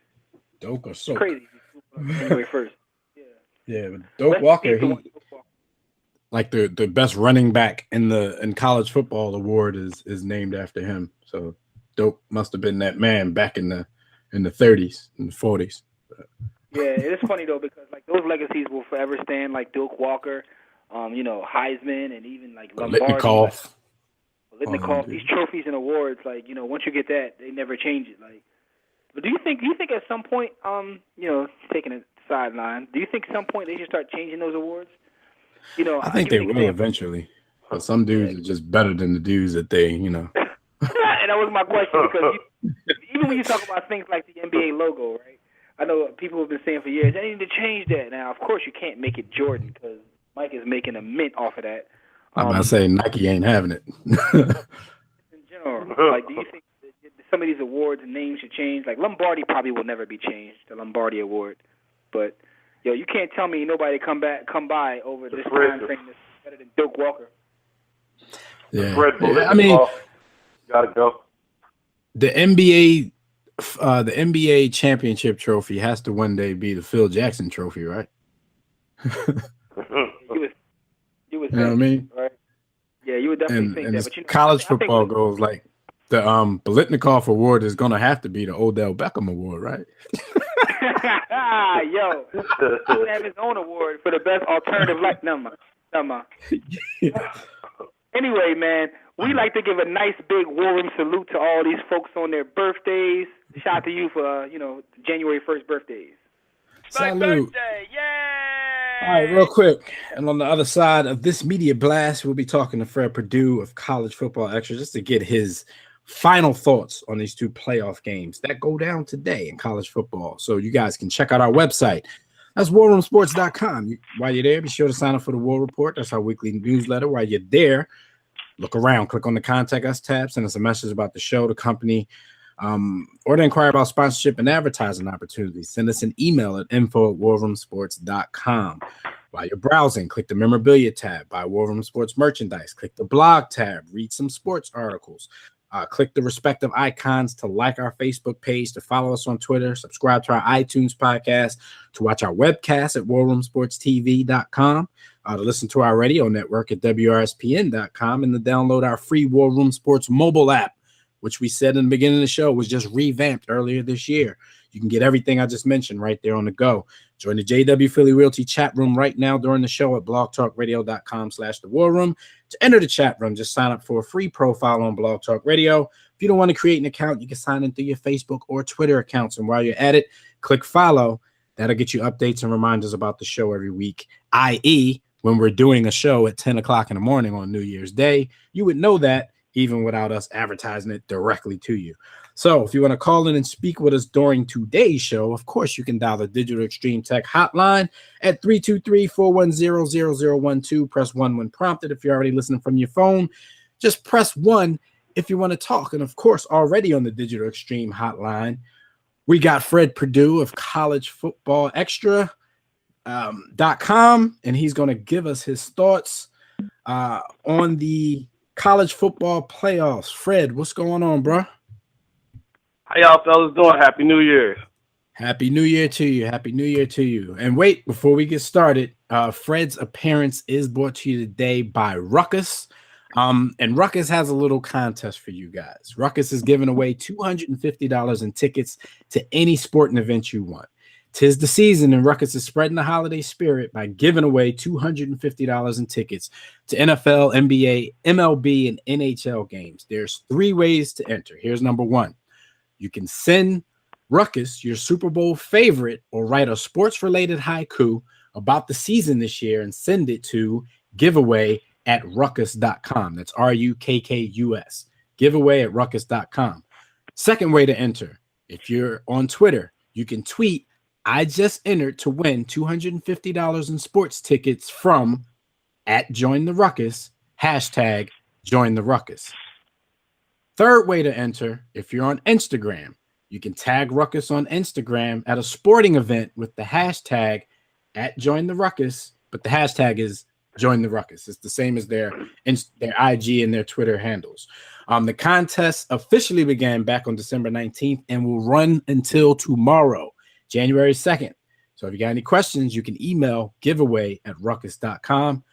Doak or Soak. Crazy. January 1st. Yeah, but Doak Walker, like the best running back in college football award is named after him. So Doak must have been that man back in the 30s and the 40s. Yeah, it is funny though because like those legacies will forever stand, like Doak Walker, Heisman, and even like Lombardi. Litnikoff, these trophies and awards, like once you get that, they never change it. Like, but do you think at some point, taking a sideline, do you think at some point they should start changing those awards? I think they will eventually. But some dudes are just better than the dudes that they, And that was my question because even when you talk about things like the NBA logo, right? I know people have been saying for years, they need to change that. Now, of course, you can't make it Jordan because Mike is making a mint off of that. I'm about to say Nike ain't having it. In general, like, do you think that some of these awards and names should change? Like, Lombardi probably will never be changed, the Lombardi Award. But, you can't tell me nobody come by over this time frame that's better than Doak Walker. Yeah. I mean, gotta go. The NBA championship trophy has to one day be the Phil Jackson trophy, right? You would know what I mean? Right? Yeah, you would definitely think that. But college football goes like the Biletnikoff Award is gonna have to be the Odell Beckham Award, right? Yo, he would have his own award for the best alternative. Never mind. Anyway, man, we like to give a nice big War Room salute to all these folks on their birthdays. Shout out to you for January 1st birthdays. My birthday! Yay! All right, real quick. And on the other side of this media blast, we'll be talking to Fred Perdue of College Football Extra just to get his final thoughts on these two playoff games that go down today in college football. So you guys can check out our website, That's warroomsports.com. While you're there, be sure to sign up for the War Report. That's our weekly newsletter. While you're there, look around, click on the Contact Us tab, send us a message about the show, the company, or to inquire about sponsorship and advertising opportunities. Send us an email at info@warroomsports.com. While you're browsing, click the memorabilia tab, buy War Room Sports merchandise, click the blog tab, read some sports articles, click the respective icons to like our Facebook page, to follow us on Twitter, subscribe to our iTunes podcast, to watch our webcast at warroomsportstv.com, to listen to our radio network at wrspn.com, and to download our free War Room Sports mobile app, which we said in the beginning of the show was just revamped earlier this year. You can get everything I just mentioned right there on the go. Join the JW Philly Realty chat room right now during the show at blogtalkradio.com/The War Room. To enter the chat room, just sign up for a free profile on Blog Talk Radio. If you don't want to create an account, you can sign in through your Facebook or Twitter accounts. And while you're at it, click follow. That'll get you updates and reminders about the show every week, i.e., when we're doing a show at 10 o'clock in the morning on New Year's Day. You would know that even without us advertising it directly to you. So if you want to call in and speak with us during today's show, of course, you can dial the Digital Extreme Tech hotline at 323-410-0012. Press 1 when prompted. If you're already listening from your phone, just press 1 if you want to talk. And of course, already on the Digital Extreme hotline, we got Fred Perdue of collegefootballextra.com, and he's going to give us his thoughts on the college football playoffs. Fred, what's going on, bro? How y'all fellas doing? Happy New Year. Happy New Year to you. Happy New Year to you. And wait, before we get started, Fred's appearance is brought to you today by Ruckus. And Ruckus has a little contest for you guys. Ruckus is giving away $250 in tickets to any sporting event you want. 'Tis the season, and Ruckus is spreading the holiday spirit by giving away $250 in tickets to NFL, NBA, MLB, and NHL games. There's 3 ways to enter. Here's number 1. You can send Ruckus your Super Bowl favorite or write a sports-related haiku about the season this year and send it to giveaway@ruckus.com. That's RUKKUS. Giveaway@ruckus.com. Second way to enter, if you're on Twitter, you can tweet, "I just entered to win $250 in sports tickets from @JoinTheRuckus, #JoinTheRuckus." Third way to enter, if you're on Instagram, you can tag Ruckus on Instagram at a sporting event with the hashtag @JoinTheRuckus, but the hashtag is #JoinTheRuckus. It's the same as their IG and their Twitter handles. The contest officially began back on December 19th and will run until tomorrow, January 2nd. So if you got any questions, you can email giveaway@ruckus.com.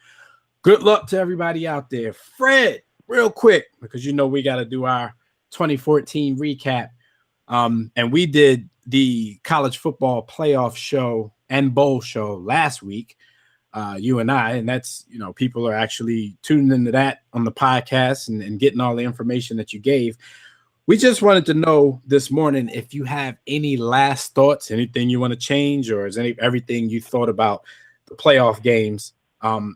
Good luck to everybody out there. Fred, real quick, because you know we got to do our 2014 recap. And we did the college football playoff show and bowl show last week, you and I, and that's, you know, people are actually tuning into that on the podcast and getting all the information that you gave. We just wanted to know this morning if you have any last thoughts, anything you want to change, or is everything you thought about the playoff games,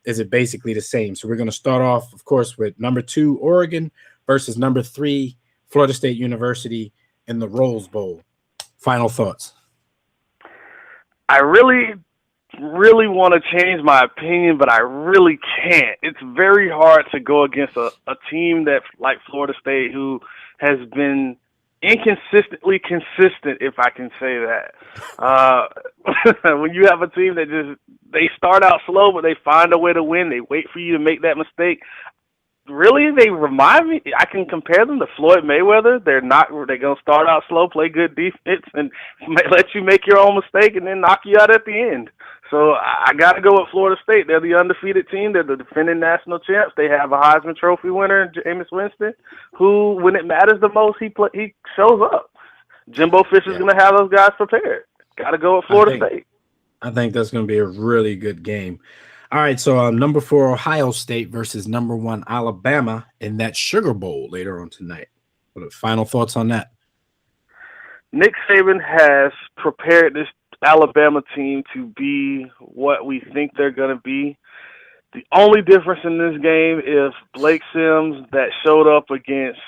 is it basically the same? So we're going to start off, of course, with number 2, Oregon versus number 3, Florida State University in the Rose Bowl. Final thoughts. I really want to change my opinion, but I really can't. It's very hard to go against a team that, like Florida State, who has been inconsistently consistent, if I can say that. When you have a team that they start out slow, but they find a way to win, they wait for you to make that mistake. Really, they remind me, I can compare them to Floyd Mayweather. They're going to start out slow, play good defense, and let you make your own mistake and then knock you out at the end. So I got to go with Florida State. They're the undefeated team. They're the defending national champs. They have a Heisman Trophy winner, Jameis Winston, who, when it matters the most, he shows up. Jimbo Fisher's going to have those guys prepared. Got to go with Florida State. I think that's going to be a really good game. All right, so number 4, Ohio State versus number 1, Alabama in that Sugar Bowl later on tonight. What are final thoughts on that? Nick Saban has prepared this Alabama team to be what we think they're going to be. The only difference in this game is Blake Sims that showed up against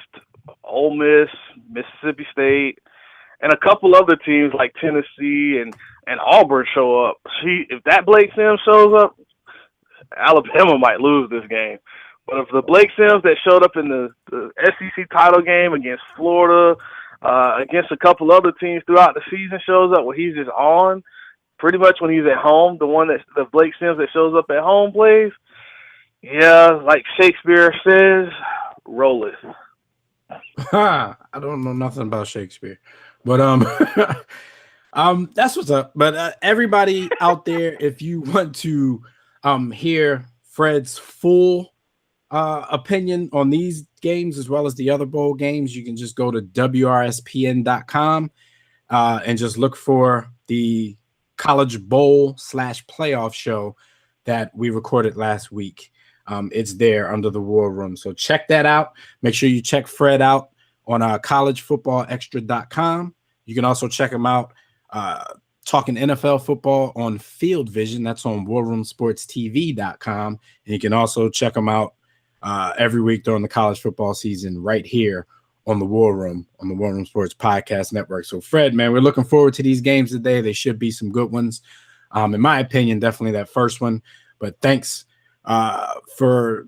Ole Miss, Mississippi State, and a couple other teams like Tennessee and and Auburn show up, if that Blake Sims shows up, Alabama might lose this game. But if the Blake Sims that showed up in the SEC title game against Florida, against a couple other teams throughout the season shows up, where he's just on, pretty much when he's at home, the Blake Sims that shows up at home plays, yeah, like Shakespeare says, roll it. I don't know nothing about Shakespeare, but that's what's up. But everybody out there, if you want to hear Fred's full opinion on these games as well as the other bowl games, you can just go to WRSPN.com and just look for the College Bowl /playoff show that we recorded last week. It's there under the War Room. So check that out. Make sure you check Fred out on collegefootballextra.com. You can also check him out talking NFL football on Field Vision. That's on warroomsportstv.com. And you can also check him out every week during the college football season right here on the War Room, on the War Room Sports Podcast Network. So, Fred, man, we're looking forward to these games today. They should be some good ones. In my opinion, definitely that first one. But thanks for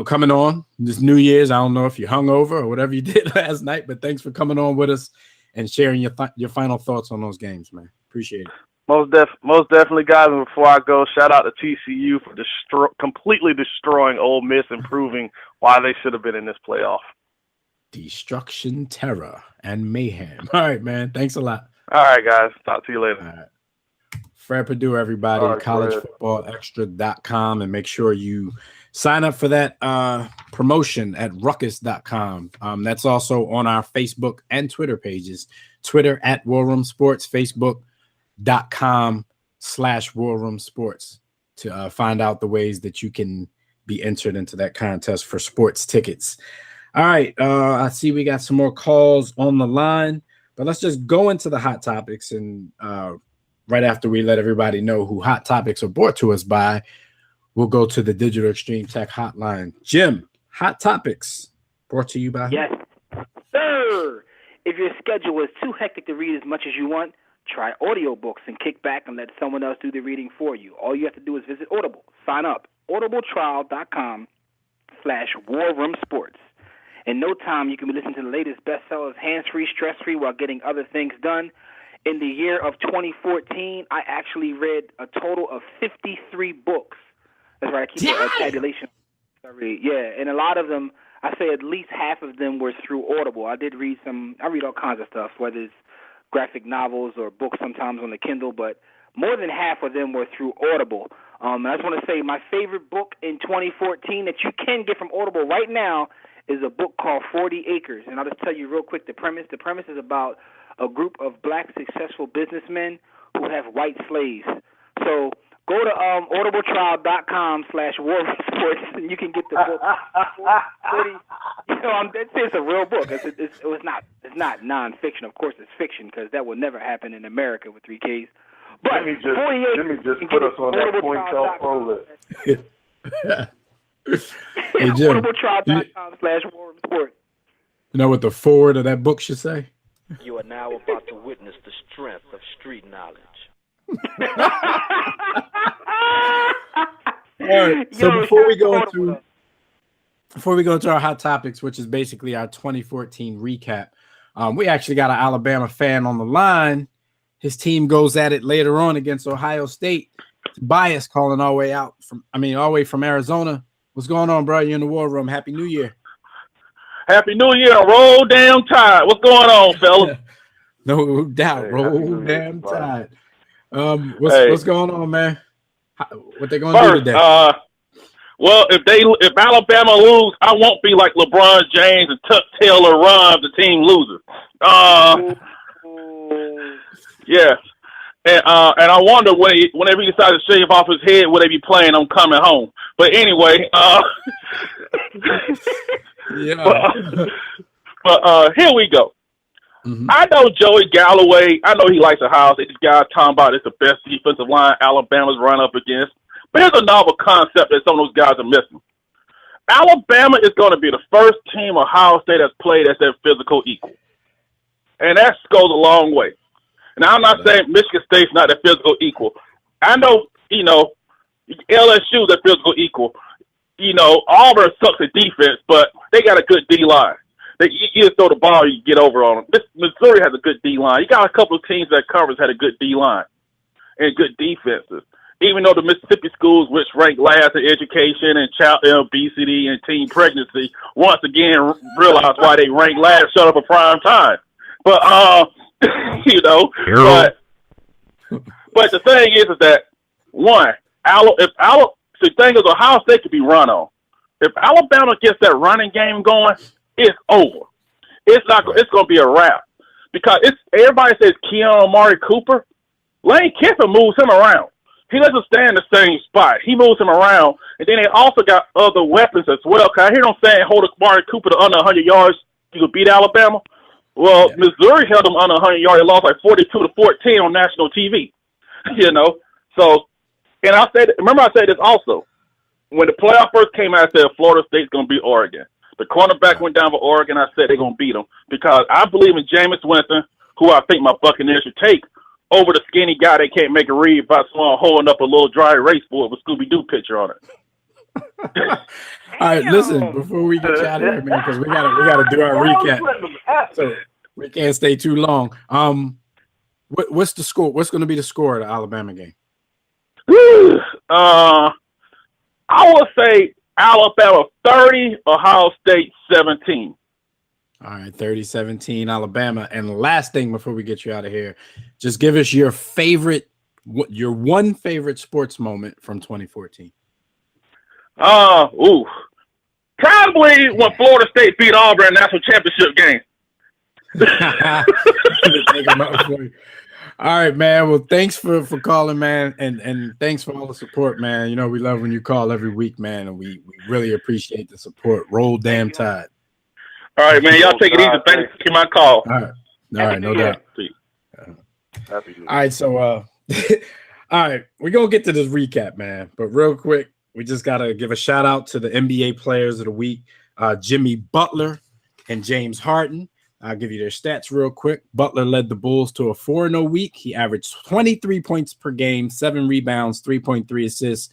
coming on this New Year's. I don't know if you hung over or whatever you did last night, but thanks for coming on with us and sharing your final thoughts on those games, man. Appreciate it. Most definitely, guys. And before I go, shout out to TCU for completely destroying Ole Miss and proving why they should have been in this playoff. Destruction, terror, and mayhem. All right, man. Thanks a lot. All right, guys. Talk to you later. All right. Fred Perdue, everybody, right, collegefootballextra.com, and make sure you sign up for that promotion at ruckus.com. That's also on our Facebook and Twitter pages. Twitter at War Room Sports, Facebook.com/War Room Sports to find out the ways that you can be entered into that contest for sports tickets. All right, I see we got some more calls on the line, but let's just go into the hot topics, and right after we let everybody know who hot topics are brought to us by, we'll go to the Digital Extreme Tech Hotline. Jim, hot topics brought to you by Yes, sir. If your schedule is too hectic to read as much as you want, try audiobooks and kick back and let someone else do the reading for you. All you have to do is visit Audible. Sign up. audibletrial.com/War Room Sports. In no time, you can be listening to the latest bestsellers, hands-free, stress-free, while getting other things done. In the year of 2014, I actually read a total of 53 books. That's right, I keep a tabulation. Yeah, and a lot of them, I say at least half of them were through Audible. I read all kinds of stuff, whether it's graphic novels or books sometimes on the Kindle, but more than half of them were through Audible. And I just want to say my favorite book in 2014 that you can get from Audible right now is a book called 40 Acres. And I'll just tell you real quick the premise. The premise is about a group of black successful businessmen who have white slaves. So go to audibletrial.com/War Room Sports and you can get the book. It's a real book. It's not nonfiction. Of course, it's fiction because that will never happen in America with 3 Ks. But let me just put us on that point called pro list. Hey, Jim, audibletrial.com/War Room Sports. You know what the forward of that book should say? You are now about to witness the strength of street knowledge. All right. So before we go into our hot topics, which is basically our 2014 recap, we actually got an Alabama fan on the line. His team goes at it later on against Ohio State. Bias calling all the way from Arizona. What's going on, bro? You're in the War Room. Happy New Year. Happy New Year. Roll damn tide. What's going on, fellas? No doubt. Hey, roll damn tide. What's going on, man? What they gonna do today? Well, if Alabama lose, I won't be like LeBron James and tuck tail or run the team loses. Yeah. And I wonder whenever he decides to shave off his head, will they be playing on Coming Home? But anyway, yeah. But here we go. Mm-hmm. I know Joey Galloway. I know he likes Ohio State. This guy talking about it's the best defensive line Alabama's run up against. But here's a novel concept that some of those guys are missing. Alabama is going to be the first team Ohio State has played as their physical equal. And that goes a long way. Now, I'm not saying Michigan State's not a physical equal. I know, LSU's a physical equal. Auburn sucks at defense, but they got a good D-line. You just throw the ball, you get over on them. Missouri has a good D-line. You got a couple of teams that covers had a good D-line and good defenses. Even though the Mississippi schools, which rank last in education and child obesity and teen pregnancy, once again realize why they rank last, shut up for prime time. But, but the thing is that, one, the thing is Ohio State could be run on. If Alabama gets that running game going, it's over. It's going to be a wrap. Because everybody says Keon Amari Cooper. Lane Kiffin moves him around. He doesn't stay in the same spot. He moves him around. And then they also got other weapons as well. Because I hear them saying hold Amari Cooper to under 100 yards, you could beat Alabama. Well, Missouri held them under 100 yards. They lost like 42-14 on national TV. So, and remember I said this also. When the playoff first came out, I said Florida State's going to beat Oregon. The cornerback went down for Oregon. I said they're going to beat them because I believe in Jameis Winston, who I think my Buccaneers should take, over the skinny guy they can't make a read by someone holding up a little dry erase board with a Scooby-Doo picture on it. All right, listen, before we get you out of here, man, because we gotta do our recap. So we can't stay too long. What's the score? What's going to be the score of the Alabama game? I would say Alabama 30, Ohio State 17. All right, 30-17 Alabama. And last thing before we get you out of here, just give us your one favorite sports moment from 2014. Probably when Florida State beat Auburn in the national championship game. All right, man. Well, thanks for calling, man, and thanks for all the support, man. We love when you call every week, man, and we really appreciate the support. Roll damn Tide. All right, man. Y'all take it easy. Thanks for my call. All right, no doubt. All right, so all right, we're gonna get to this recap, man. But real quick, we just gotta give a shout out to the NBA players of the week, Jimmy Butler and James Harden. I'll give you their stats real quick. Butler led the Bulls to a 4-0 week. He averaged 23 points per game, 7 rebounds, 3.3 assists,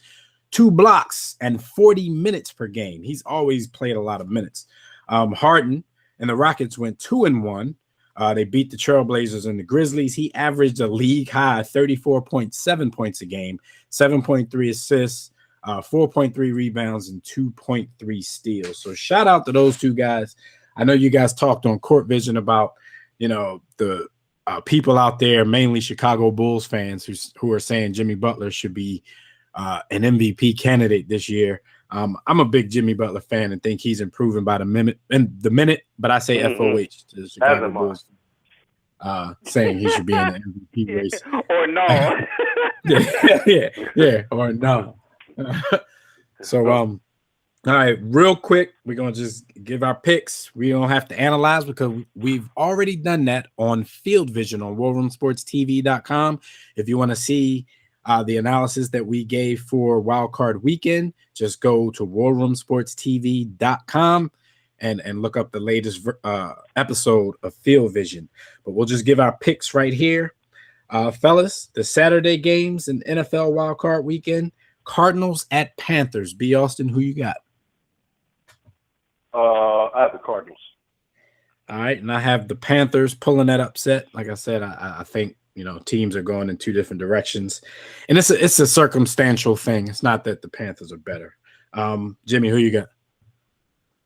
2 blocks, and 40 minutes per game. He's always played a lot of minutes. Harden and the Rockets went 2-1. They beat the Trailblazers and the Grizzlies. He averaged a league high 34.7 points a game, 7.3 assists, 4.3 rebounds, and 2.3 steals. So shout out to those two guys. I know you guys talked on Court Vision about, the people out there, mainly Chicago Bulls fans who are saying Jimmy Butler should be an MVP candidate this year. I'm a big Jimmy Butler fan and think he's improving by the minute, but I say FOH to the Chicago Bulls, saying he should be in the MVP race. Or no. yeah, or no. So, all right, real quick, we're going to just give our picks. We don't have to analyze because we've already done that on Field Vision on WarRoomSportsTV.com. If you want to see the analysis that we gave for Wild Card Weekend, just go to WarRoomSportsTV.com and look up the latest episode of Field Vision. But we'll just give our picks right here. Fellas, the Saturday games in NFL Wild Card Weekend, Cardinals at Panthers. B. Austin, who you got? I have the Cardinals. All right, and I have the Panthers pulling that upset. Like I said, I think teams are going in two different directions, and it's a circumstantial thing. It's not that the Panthers are better. Jimmy, who you got?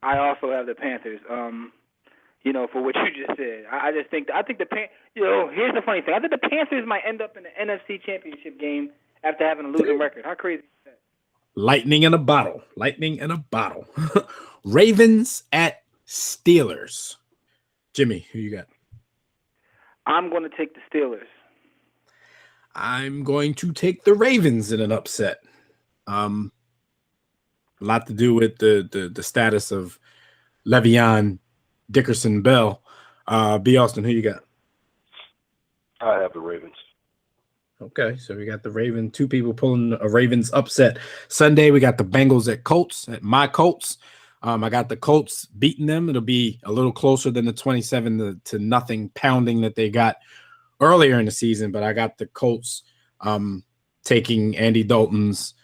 I also have the Panthers. For what you just said, I think the here's the funny thing. I think the Panthers might end up in the NFC Championship game after having a losing record. How crazy is that? Lightning in a bottle. Ravens at Steelers. Jimmy, who you got? I'm going to take the Steelers. I'm going to take the Ravens in an upset. A lot to do with the status of Le'Veon Dickerson Bell. B. Austin, who you got? I have the Ravens. Okay, so we got the Ravens. Two people pulling a Ravens upset. Sunday, we got the Bengals at my Colts. I got the Colts beating them. It'll be a little closer than the 27 to nothing pounding that they got earlier in the season, but I got the Colts taking Andy Dalton's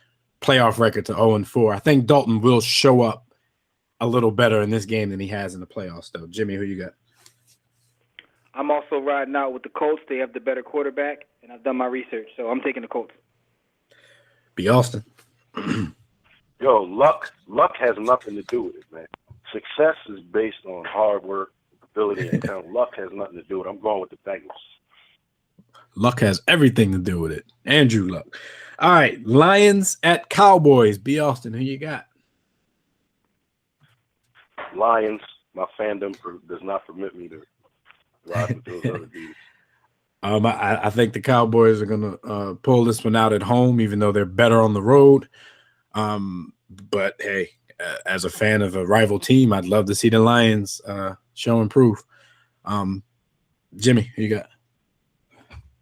playoff record to 0-4. I think Dalton will show up a little better in this game than he has in the playoffs, though. Jimmy, who you got? I'm also riding out with the Colts. They have the better quarterback, and I've done my research, so I'm taking the Colts. B. Austin. Yo, luck has nothing to do with it, man. Success is based on hard work, ability, and talent. Luck has nothing to do with it. I'm going with the Bengals. Luck has everything to do with it. Andrew Luck. All right, Lions at Cowboys. B. Austin, who you got? Lions. My fandom does not permit me to ride with those other dudes. I think the Cowboys are going to pull this one out at home, even though they're better on the road. But, hey, as a fan of a rival team, I'd love to see the Lions show and prove. Jimmy, who you got?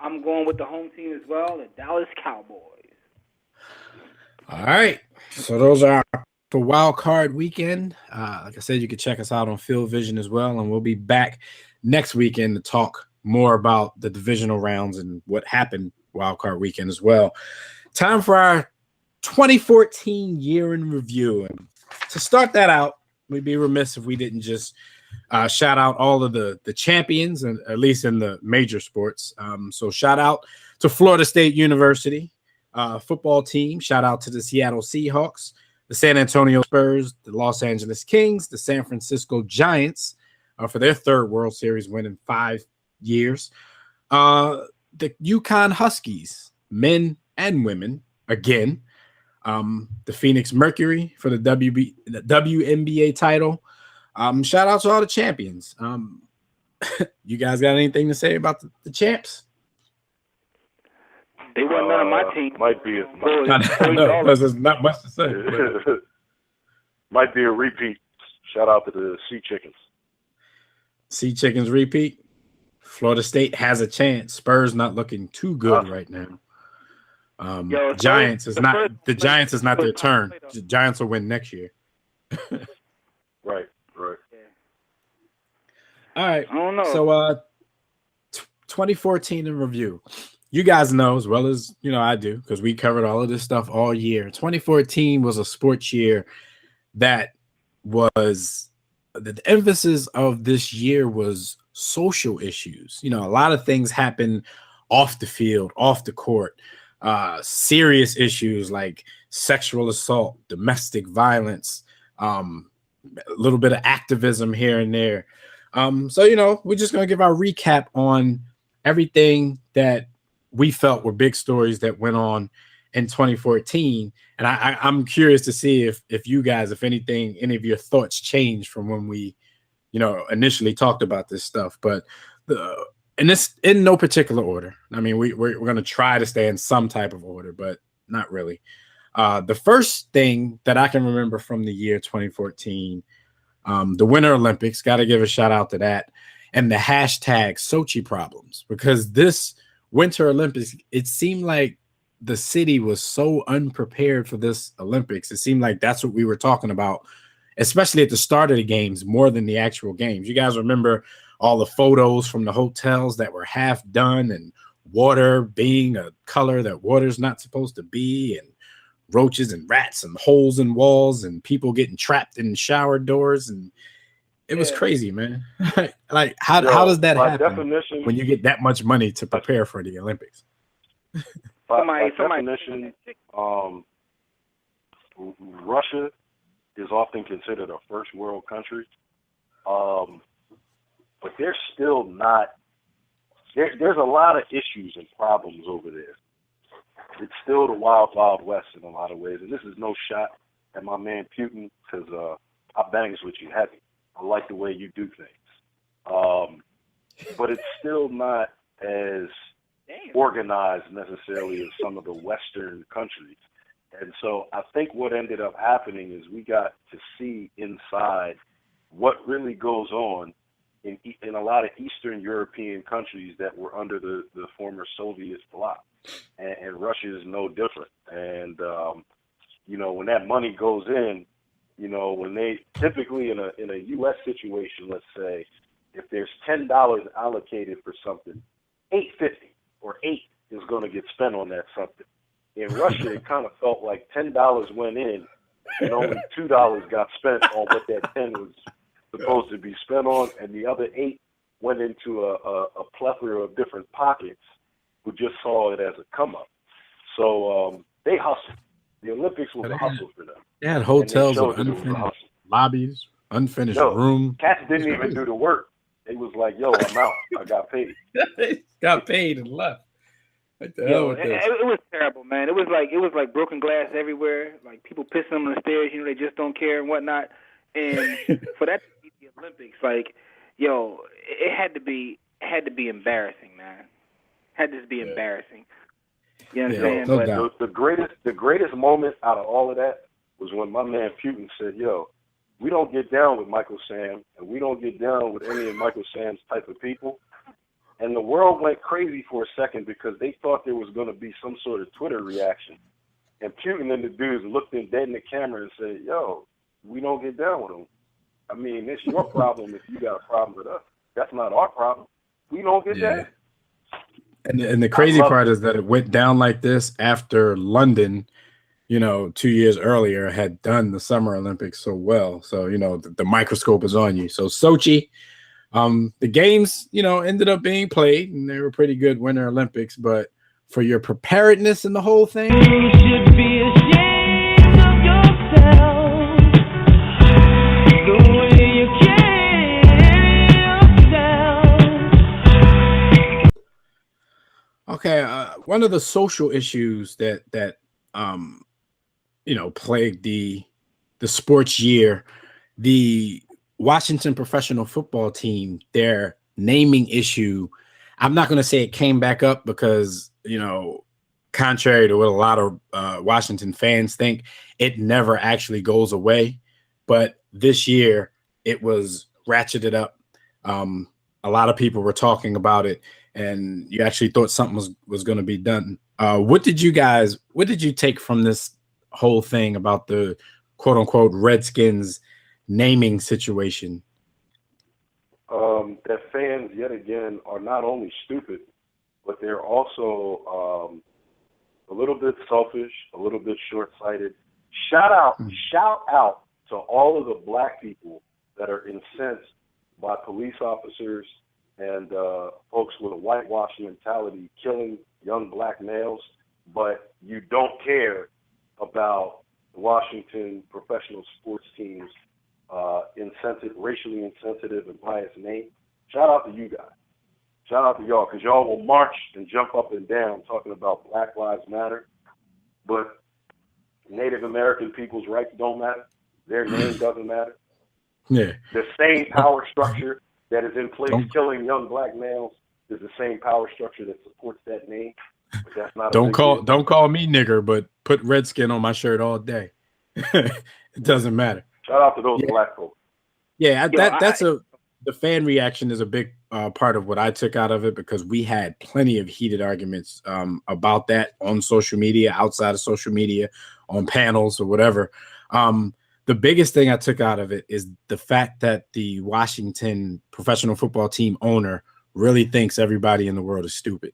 I'm going with the home team as well, the Dallas Cowboys. All right. So those are for Wild Card Weekend. Like I said, you can check us out on Field Vision as well, and we'll be back next weekend to talk more about the divisional rounds and what happened Wild Card Weekend as well. Time for our 2014 year in review. And to start that out, we'd be remiss if we didn't just shout out all of the champions, and at least in the major sports. So shout out to Florida State University football team. Shout out to the Seattle Seahawks, the San Antonio Spurs, the Los Angeles Kings, the San Francisco Giants for their third World Series win in 5 years. The UConn Huskies, men and women, again. The Phoenix Mercury for the WNBA title. Shout out to all the champions. You guys got anything to say about the champs? They weren't none of my team. Might be. There's not much to say. Might be a repeat. Shout out to the Sea Chickens. Sea Chickens repeat. Florida State has a chance. Spurs not looking too good right now. Giants is not their turn. The Giants will win next year. Right. All right. I don't know. So 2014 in review. You guys know as well as I do, because we covered all of this stuff all year. 2014 was a sports year that was the emphasis of this year was social issues. A lot of things happen off the field, off the court. Serious issues like sexual assault, domestic violence, a little bit of activism here and there. So, we're just going to give our recap on everything that we felt were big stories that went on in 2014. And I'm curious to see if you guys, if anything, any of your thoughts changed from when we, initially talked about this stuff. But and it's in no particular order. I mean, we're going to try to stay in some type of order, but not really. The first thing that I can remember from the year 2014, the Winter Olympics, got to give a shout out to that, and the hashtag Sochi problems, because this Winter Olympics, it seemed like the city was so unprepared for this Olympics. It seemed like that's what we were talking about, especially at the start of the games, more than the actual games. You guys remember all the photos from the hotels that were half done, and water being a color that water's not supposed to be, and roaches and rats and holes in walls and people getting trapped in shower doors. And it was crazy, man. Like how does that happen when you get that much money to prepare for the Olympics? By definition, Russia is often considered a first world country. But they're still not. There's a lot of issues and problems over there. It's still the wild, wild west in a lot of ways. And this is no shot at my man Putin, because I bangs with you heavy. I like the way you do things. But it's still not as organized necessarily as some of the Western countries. And so I think what ended up happening is we got to see inside what really goes on in a lot of Eastern European countries that were under the former Soviet bloc. And Russia is no different. And, when that money goes in, when they typically in a U.S. situation, let's say, if there's $10 allocated for something $8.50 or $8 is going to get spent on that something. In Russia, it kind of felt like $10 went in and only $2 got spent on what that 10 was supposed to be spent on, and the other 8 went into a plethora of different pockets who just saw it as a come up. So they hustled. The Olympics was a hustle for them. They had hotels with with unfinished lobbies, unfinished room. Cats didn't even do the work. They was like, "Yo, I'm out. I got paid." Got paid and left. What the hell Yo, with it, this? it was terrible, man. It was like broken glass everywhere. Like people pissing on the stairs. You know, they just don't care and whatnot. And for that to be the Olympics, like, yo, it had to be embarrassing, man. Had to be embarrassing. You know what I'm saying? No But doubt. The greatest moment out of all of that was when my man Putin said, "Yo, we don't get down with Michael Sam, and we don't get down with any of Michael Sam's type of people." And the world went crazy for a second because they thought there was going to be some sort of Twitter reaction. And Putin and the dudes looked in dead in the camera and said, "Yo, we don't get down with them. I mean, it's your problem if you got a problem with us. That's not our problem. We don't get down." And the crazy part is that it went down like this after London, 2 years earlier, had done the Summer Olympics so well. So, the microscope is on you. So Sochi, the games, ended up being played, and they were pretty good Winter Olympics. But for your preparedness in the whole thing, you should be ashamed of yourself. The way you carry yourself. Okay, one of the social issues that plagued the sports year, the Washington professional football team, their naming issue. I'm not going to say it came back up because, contrary to what a lot of Washington fans think, it never actually goes away. But this year it was ratcheted up. A lot of people were talking about it, and you actually thought something was going to be done. What did you take from this whole thing about the quote unquote Redskins naming situation? That fans yet again are not only stupid, but they're also a little bit selfish, a little bit short-sighted. Shout out to all of the black people that are incensed by police officers and folks with a whitewash mentality killing young black males, but you don't care about Washington professional sports teams racially insensitive and biased name. Shout out to you guys. Shout out to y'all, because y'all will march and jump up and down talking about Black Lives Matter, but Native American people's rights don't matter. Their name doesn't matter. Yeah. The same power structure that is in place killing young black males is the same power structure that supports that name. But that's not don't call me nigger, but put Redskin on my shirt all day. It doesn't matter. Shout out to those black folks. Yeah, the fan reaction is a big part of what I took out of it, because we had plenty of heated arguments about that on social media, outside of social media, on panels or whatever. The biggest thing I took out of it is the fact that the Washington professional football team owner really thinks everybody in the world is stupid.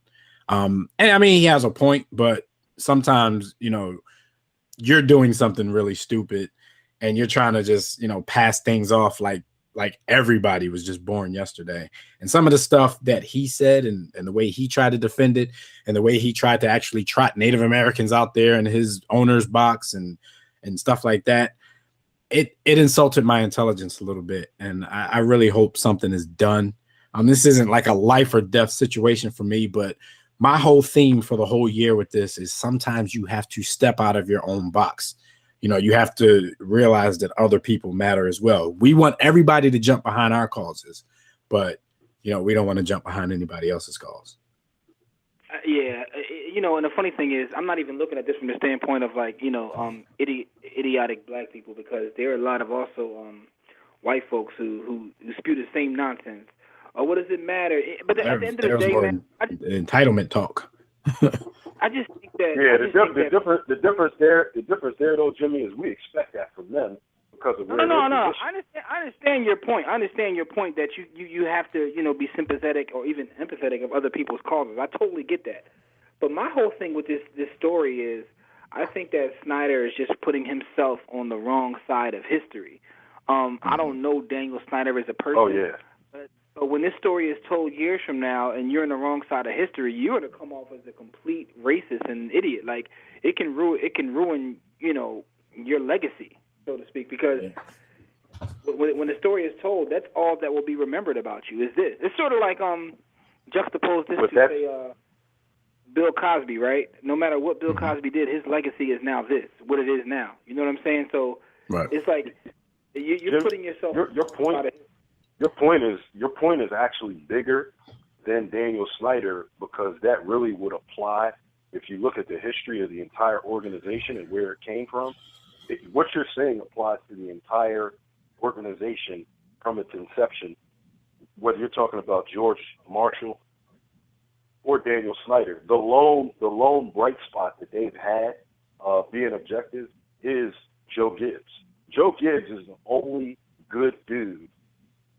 And I mean, he has a point, but sometimes, you're doing something really stupid and you're trying to just, pass things off like everybody was just born yesterday. And some of the stuff that he said and the way he tried to defend it and the way he tried to actually trot Native Americans out there in his owner's box and stuff like that, it insulted my intelligence a little bit. And I really hope something is done. This isn't like a life or death situation for me, but my whole theme for the whole year with this is sometimes you have to step out of your own box. You have to realize that other people matter as well. We want everybody to jump behind our causes, but, we don't want to jump behind anybody else's cause. Yeah, and the funny thing is, I'm not even looking at this from the standpoint of idiotic black people, because there are a lot of also white folks who spew the same nonsense. What does it matter? But at the end of the day, man, entitlement talk. I just think that the difference there, though, Jimmy, is we expect that from them because of where No. their position. I understand your point. I understand your point that you have to, be sympathetic or even empathetic of other people's causes. I totally get that. But my whole thing with this story is I think that Snyder is just putting himself on the wrong side of history. I don't know Daniel Snyder as a person. Oh, yeah. But when this story is told years from now and you're on the wrong side of history, you're going to come off as a complete racist and idiot. Like, it can ruin, your legacy, so to speak, because when the story is told, that's all that will be remembered about you is this. It's sort of like juxtapose this say Bill Cosby, right? No matter what Bill Cosby did, his legacy is now this, what it is now. You know what I'm saying? So it's like you're putting yourself. Your point is actually bigger than Daniel Snyder, because that really would apply if you look at the history of the entire organization and where it came from. What you're saying applies to the entire organization from its inception, whether you're talking about George Marshall or Daniel Snyder. The lone bright spot that they've had being objective is Joe Gibbs. Joe Gibbs is the only good dude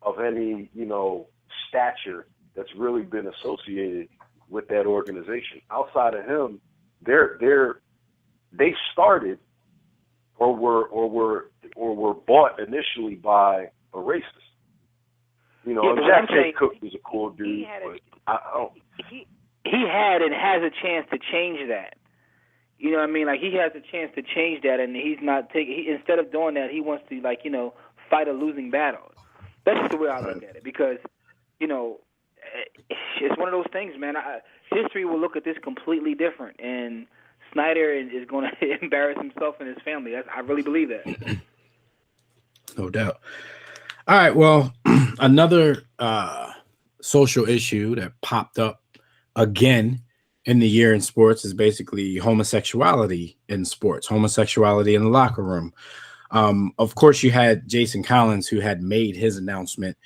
of any, stature that's really been associated with that organization. Outside of him, they started or were bought initially by a racist. Jack J. Cook was a cool dude, but I don't. He had and has a chance to change that. You know what I mean? Like, he has a chance to change that, and he's not taking. Instead of doing that, he wants to fight a losing battle. That's just the way I look at it, because it's one of those things, man. History will look at this completely different, and Snyder is going to embarrass himself and his family. I really believe that. No doubt. All right, well, another social issue that popped up again in the year in sports is basically homosexuality in sports, homosexuality in the locker room. Of course, you had Jason Collins, who had made his announcement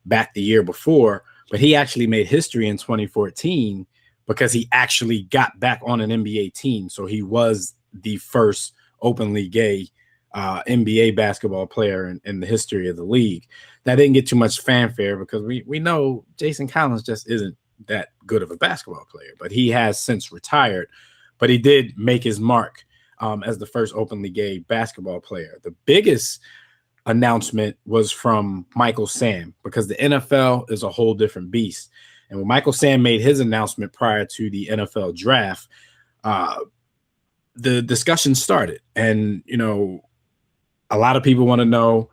back the year before, but he actually made history in 2014 because he actually got back on an NBA team. So he was the first openly gay NBA basketball player in the history of the league. That didn't get too much fanfare because we know Jason Collins just isn't that good of a basketball player, but he has since retired. But he did make his mark as the first openly gay basketball player. The biggest announcement was from Michael Sam, because the NFL is a whole different beast. And when Michael Sam made his announcement prior to the NFL draft, the discussion started. And, a lot of people want to know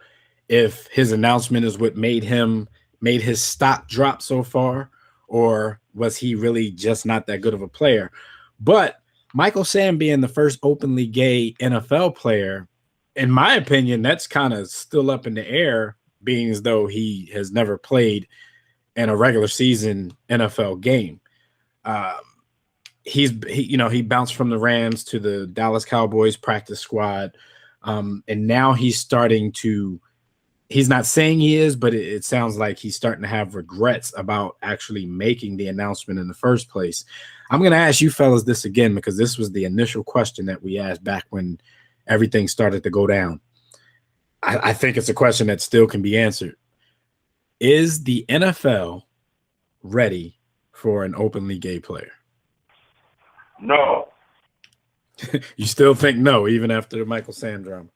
if his announcement is what made his stock drop so far, or was he really just not that good of a player? But Michael Sam being the first openly gay NFL player, in my opinion, that's kind of still up in the air, being as though he has never played in a regular season NFL game. He bounced from the Rams to the Dallas Cowboys practice squad. And now he's not saying he is, but it sounds like he's starting to have regrets about actually making the announcement in the first place. I'm going to ask you fellas this again, because this was the initial question that we asked back when everything started to go down. I think it's a question that still can be answered. Is the NFL ready for an openly gay player? No. You still think no, even after the Michael Sam drama?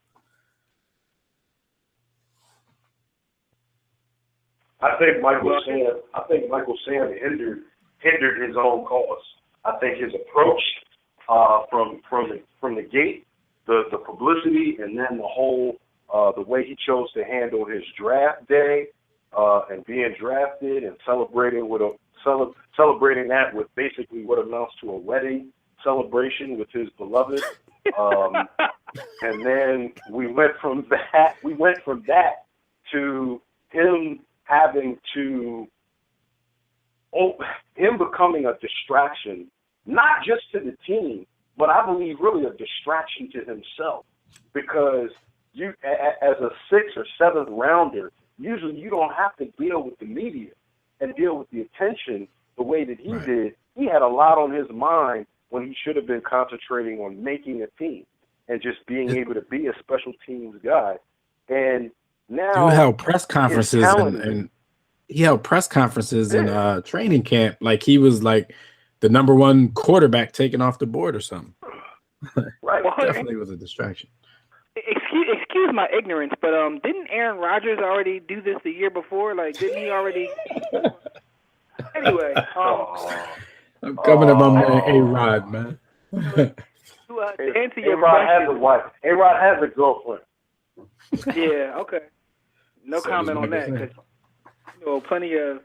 I think Michael Sam hindered his own cause. I think his approach from the gate, the publicity, and then the whole the way he chose to handle his draft day and being drafted and celebrating that with basically what amounts to a wedding celebration with his beloved. And then we went from that to him having to him becoming a distraction, not just to the team, but I believe really a distraction to himself, because you, as a 6th or 7th rounder, usually you don't have to deal with the media and deal with the attention the way that he did. He had a lot on his mind when he should have been concentrating on making a team and just being able to be a special teams guy. And now Dude held press conferences talented. and he held press conferences in training camp like he was like the number one quarterback taken off the board or something. Right. Definitely was a distraction. Excuse my ignorance, but didn't Aaron Rodgers already do this the year before? Like, didn't he already? Anyway, I'm coming to my man A-Rod, man. to answer your A-Rod has a question, wife. A-Rod has a girlfriend. yeah, okay. No comment on that, because plenty of,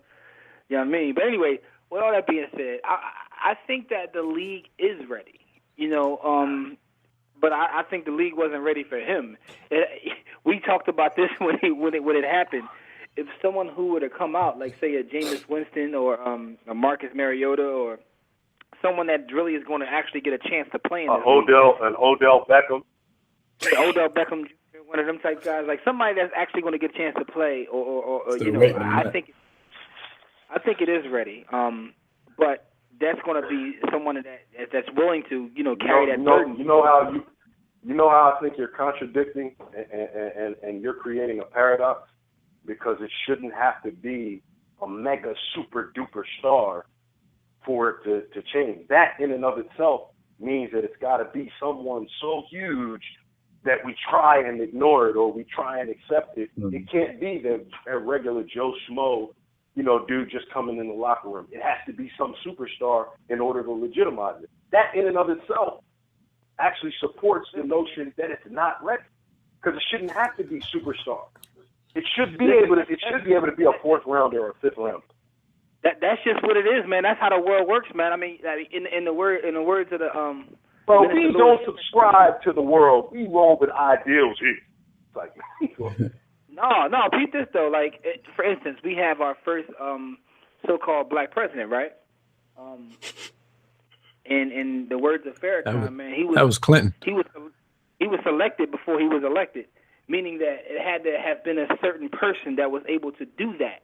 I mean. But anyway, with all that being said, I think that the league is ready. But I think the league wasn't ready for him. We talked about this when it happened. If someone who would have come out, like say a Jameis Winston or a Marcus Mariota or someone that really is going to actually get a chance to play in this Odell Beckham. Odell Beckham, one of them type guys, like somebody that's actually going to get a chance to play, or I think it is ready. But that's going to be someone that's willing to, carry that burden. You know how I think you're contradicting and you're creating a paradox, because it shouldn't have to be a mega super duper star for it to change. That in and of itself means that it's got to be someone so huge that we try and ignore it or we try and accept it. Mm-hmm. It can't be a regular Joe Schmo, dude just coming in the locker room. It has to be some superstar in order to legitimize it. That in and of itself actually supports the notion that it's not ready, because it shouldn't have to be superstar. It should be able to be a fourth rounder or a fifth rounder. That's just what it is, man. That's how the world works, man. I mean, in the words of the Bro, we don't subscribe to the world. We roll with ideals here. It's like No, Pete, this though. Like, for instance, we have our first so-called black president, right? In the words of Farrakhan, man, that was Clinton. He was selected before he was elected, meaning that it had to have been a certain person that was able to do that.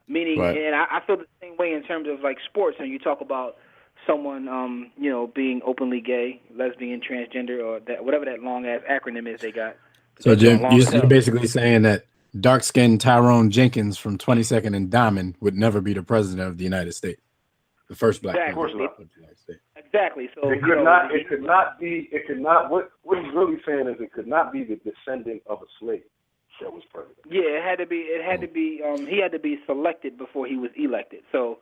Meaning, right. And I feel the same way in terms of like sports, and you talk about someone, being openly gay, lesbian, transgender, or that whatever that long ass acronym is they got. So, Jim, you're basically saying that dark-skinned Tyrone Jenkins from 22nd and Diamond would never be the president of the United States, the first black president of the United States. Exactly. So it could not be. What he's really saying is it could not be the descendant of a slave that was president. Yeah, it had to be. He had to be selected before he was elected. So,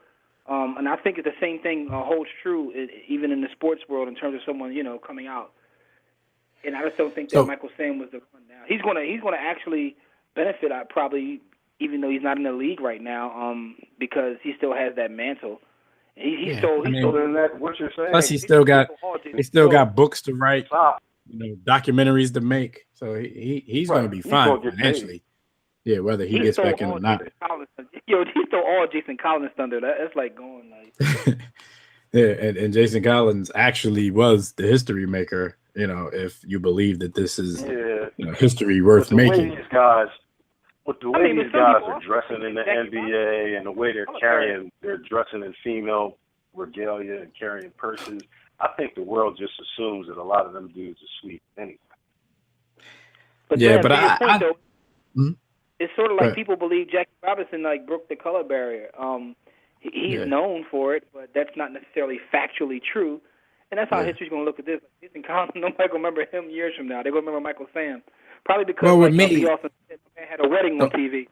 and I think the same thing holds true even in the sports world in terms of someone coming out. And I just don't think that Michael Sam was the one. Now he's gonna actually benefit. Probably, even though he's not in the league right now, because he still has that mantle. He's still what you're saying. Plus, he still got books to write, documentaries to make. So he's going to be fine financially. Yeah, whether he gets back in or not. He stole all Jason Collins' thunder. That's like going like. Yeah, and Jason Collins actually was the history maker. If you believe that this is history worth making. With the way these guys are dressing in the NBA and the way they're dressing in female regalia and carrying purses, I think the world just assumes that a lot of them dudes are sweet anyway. But it's sort of like people believe Jackie Robinson broke the color barrier. He's known for it, but that's not necessarily factually true. And that's how history's going to look at this. Jason Collins, nobody going to remember him years from now. They're going to remember Michael Sam. Probably because he also had a wedding on TV.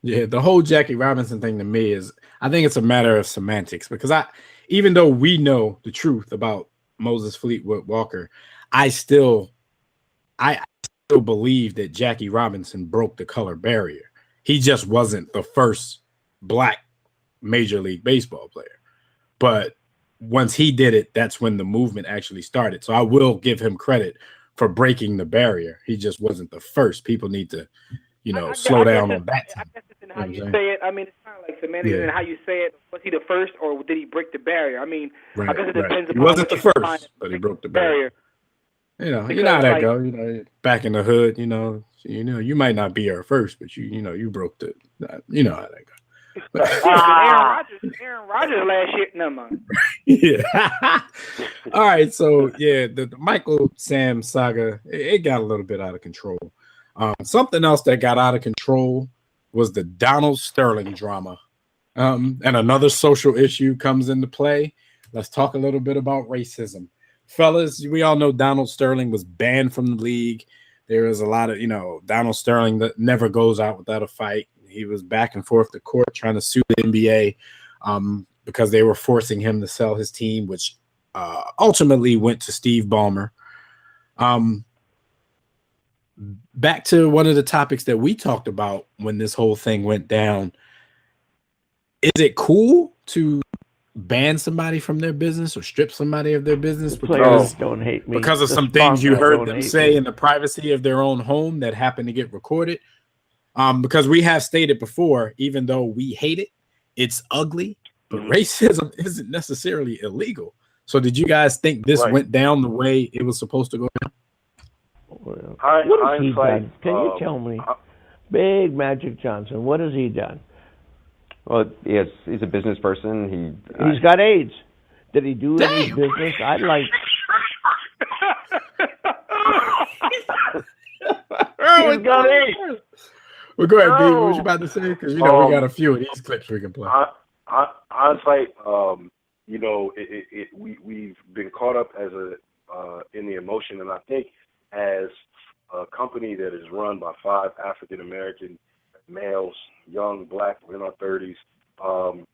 Yeah, the whole Jackie Robinson thing to me is, I think it's a matter of semantics, because even though we know the truth about Moses Fleetwood Walker, I still believe that Jackie Robinson broke the color barrier. He just wasn't the first black Major League Baseball player. But once he did it, that's when the movement actually started. So I will give him credit for breaking the barrier. He just wasn't the first. People need to, slow down on that. I guess it's in how you say it. I mean, it's kind of like semantics in how you say it. Was he the first, or did he break the barrier? I mean, I guess it depends. He wasn't the first, but he broke the barrier. You know how that go. Back in the hood, you might not be our first, but you broke the. You know how that go. Aaron Rodgers last year. No, man. Yeah. All right. So the Michael Sam saga, it got a little bit out of control. Something else that got out of control was the Donald Sterling drama. And another social issue comes into play. Let's talk a little bit about racism. Fellas, we all know Donald Sterling was banned from the league. There was a lot of, Donald Sterling that never goes out without a fight. He was back and forth to court trying to sue the NBA because they were forcing him to sell his team, which ultimately went to Steve Ballmer. Back to one of the topics that we talked about when this whole thing went down. Is it cool to ban somebody from their business or strip somebody of their business because don't hate me because of some things you heard them say in the privacy of their own home that happened to get recorded? Because we have stated before, even though we hate it, it's ugly, but racism isn't necessarily illegal. So did you guys think this went down the way it was supposed to go down? What has he done? Can you tell me? Big Magic Johnson, what has he done? Well, yes, he's a business person. He's got AIDS. Did he do any business? I'd like. He's got AIDS. Well, go ahead, B. What was you about to say? Because we got a few of these clips we can play. Hindsight, we've been caught up as in the emotion, and I think as a company that is run by 5 African American males, young, black, we're in our 30s,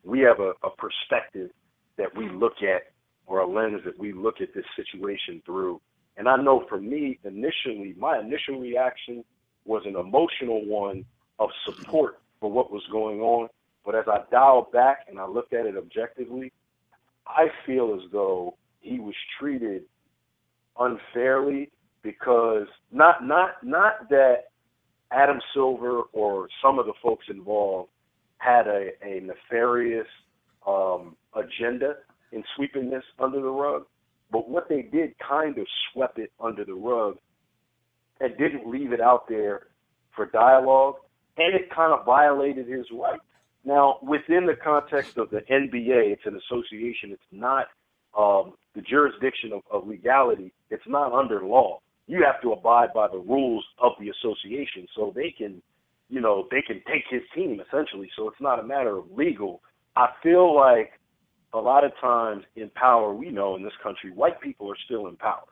we have a perspective that we look at, or a lens that we look at this situation through. And I know for me, my initial reaction was an emotional one of support for what was going on. But as I dialed back and I looked at it objectively, I feel as though he was treated unfairly because not that Adam Silver or some of the folks involved had a nefarious agenda in sweeping this under the rug, but what they did kind of swept it under the rug and didn't leave it out there for dialogue, and it kind of violated his rights. Now, within the context of the NBA, it's an association. It's not the jurisdiction of legality. It's not under law. You have to abide by the rules of the association, so they can take his team essentially. So it's not a matter of legal. I feel like a lot of times in power, we know in this country, white people are still in power,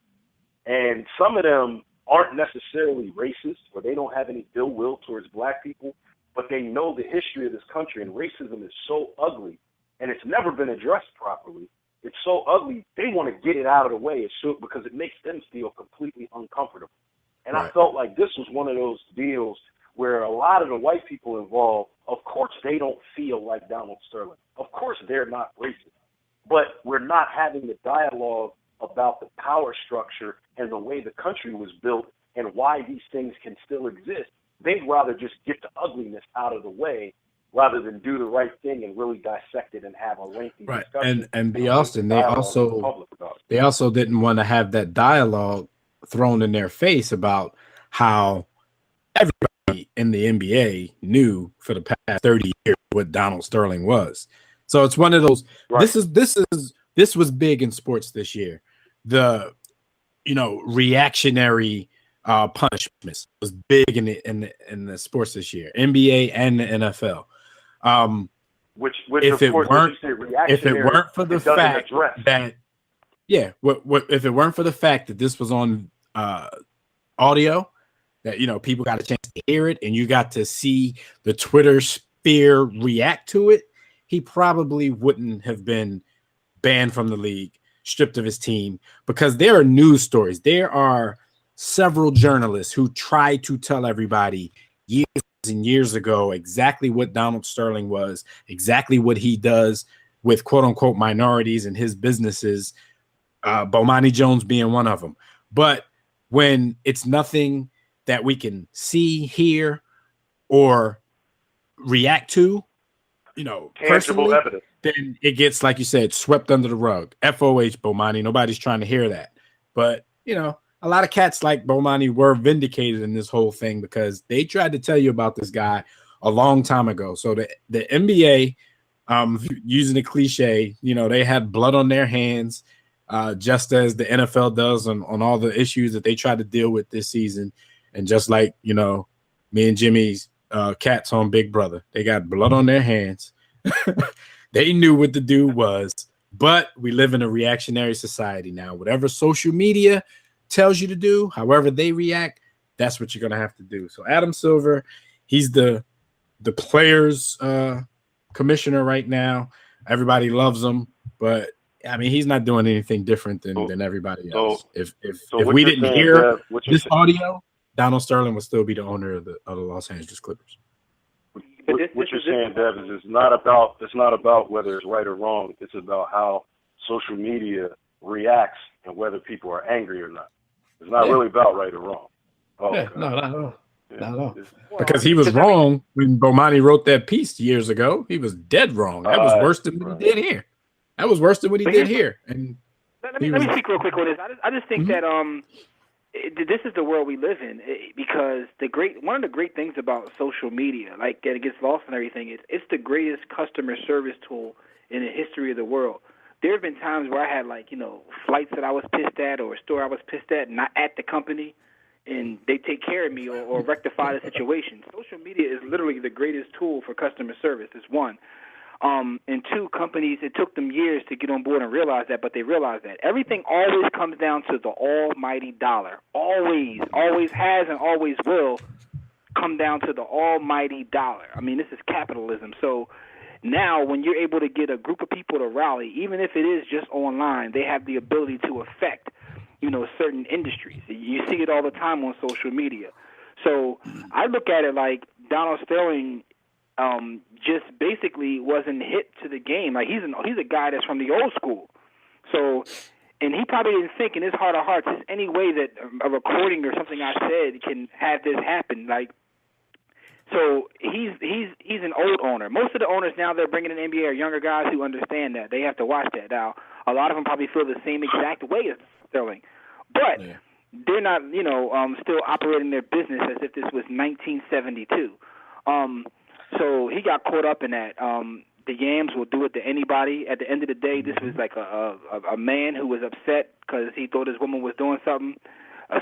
and some of them aren't necessarily racist or they don't have any ill will towards black people, but they know the history of this country, and racism is so ugly and it's never been addressed properly. It's so ugly, they want to get it out of the way because it makes them feel completely uncomfortable. And I felt like this was one of those deals where a lot of the white people involved, of course, they don't feel like Donald Sterling. Of course, they're not racist. But we're not having the dialogue about the power structure and the way the country was built and why these things can still exist. They'd rather just get the ugliness out of the way rather than do the right thing and really dissect it and have a lengthy discussion. And B. Austin, they also didn't want to have that dialogue thrown in their face about how everybody in the NBA knew for the past 30 years what Donald Sterling was. So it's one of those. This was big in sports this year. The reactionary punishments was big in the sports this year, NBA and the NFL. Which if it weren't for the fact that if it weren't for the fact that this was on audio, that people got a chance to hear it and you got to see the Twitter sphere react to it, he probably wouldn't have been banned from the league, stripped of his team, because there are news stories. There are several journalists who tried to tell everybody years and years ago exactly what Donald Sterling was, exactly what he does with quote unquote minorities and his businesses, Bomani Jones being one of them. But when it's nothing that we can see, hear, or react to, tangible personally, evidence, then it gets, like you said, swept under the rug. FOH, Bomani. Nobody's trying to hear that. But, a lot of cats like Bomani were vindicated in this whole thing because they tried to tell you about this guy a long time ago. So the NBA, using the cliche, they had blood on their hands, just as the NFL does on all the issues that they try to deal with this season. And just like, you know, me and Jimmy's cats on Big Brother, they got blood on their hands. They knew what the dude was, but we live in a reactionary society now. Whatever social media tells you to do, however they react, that's what you're going to have to do. So Adam Silver, he's the players commissioner right now. Everybody loves him, but I mean, he's not doing anything different than everybody else. If we didn't hear this audio, Donald Sterling would still be the owner of the Los Angeles Clippers. What you're saying, Dev, is it's not about whether it's right or wrong. It's about how social media reacts and whether people are angry or not. It's not really about right or wrong. No, not at all. Not at all. Because he was wrong when Bomani wrote that piece years ago. He was dead wrong. That was worse than what he did here. That was worse than what he did here. And let me speak real quick on this. I just think that this is the world we live in, because one of the great things about social media, like that it gets lost and everything, is it's the greatest customer service tool in the history of the world. There have been times where I had, like, you know, flights that I was pissed at or a store I was pissed at, not at the company, and they take care of me or rectify the situation. Social media is literally the greatest tool for customer service, is one. And two, companies, it took them years to get on board and realize that, but they realized that. Everything always comes down to the almighty dollar. Always has and always will come down to the almighty dollar. I mean, this is capitalism. So now when you're able to get a group of people to rally, even if it is just online, they have the ability to affect, you know, certain industries. You see it all the time on social media. So I look at it like Donald Sterling just basically wasn't hit to the game. Like, he's a guy that's from the old school. So, and he probably didn't think in his heart of hearts, there's any way that a recording or something I said can have this happen. Like, so he's an old owner. Most of the owners now they're bringing in the NBA are younger guys who understand that. They have to watch that. Now, a lot of them probably feel the same exact way as Sterling, but they're not, you know, still operating their business as if this was 1972. So he got caught up in that. The Yams will do it to anybody. At the end of the day, this was like a man who was upset because he thought his woman was doing something.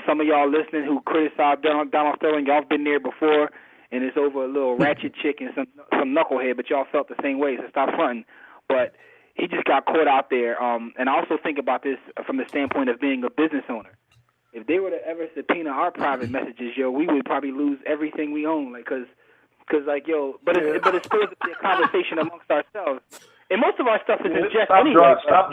Some of y'all listening who criticized Donald Sterling, y'all have been there before, and it's over a little ratchet chick and some knucklehead, but y'all felt the same way, so stop fronting. But he just got caught out there. And I also think about this from the standpoint of being a business owner. If they were to ever subpoena our private messages, we would probably lose everything we own, like, because like, but it's supposed to be a conversation amongst ourselves. And most of our stuff is in jest anyway. Stop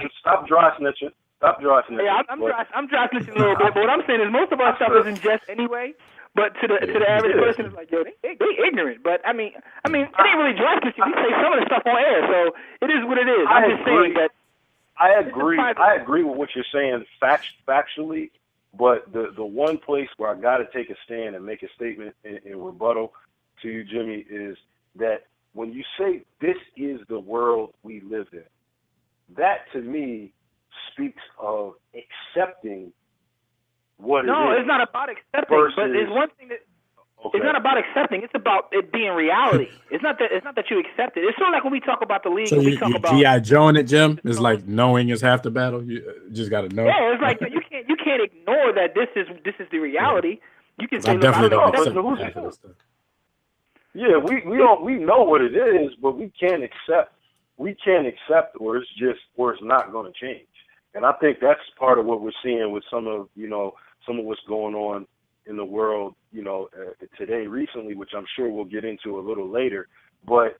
dry snitching. Stop dry snitching. Yeah, I'm dry snitching a little bit, but what I'm saying is most of our stuff is in jest anyway. But to the average person, it's like, they ignorant. But I mean, it ain't really dry snitching. We say some of the stuff on air, so it is what it is. I'm just saying that. I agree with what you're saying factually, but the one place where I got to take a stand and make a statement in rebuttal to you, Jimmy, is that when you say this is the world we live in, that to me speaks of accepting what it is. No, it's not about accepting, but there's one thing that it's not about accepting. It's about it being reality. It's not that you accept it. It's sort of like when we talk about the league. So we talk about G.I. Joe in it, Jim. It's like knowing is half the battle. You just got to know. Yeah, it's like you can't ignore that this is the reality. You can say, definitely don't accept half of stuff. Yeah, we know what it is, but we can't accept or it's not going to change. And I think that's part of what we're seeing with some of what's going on in the world, today recently, which I'm sure we'll get into a little later. But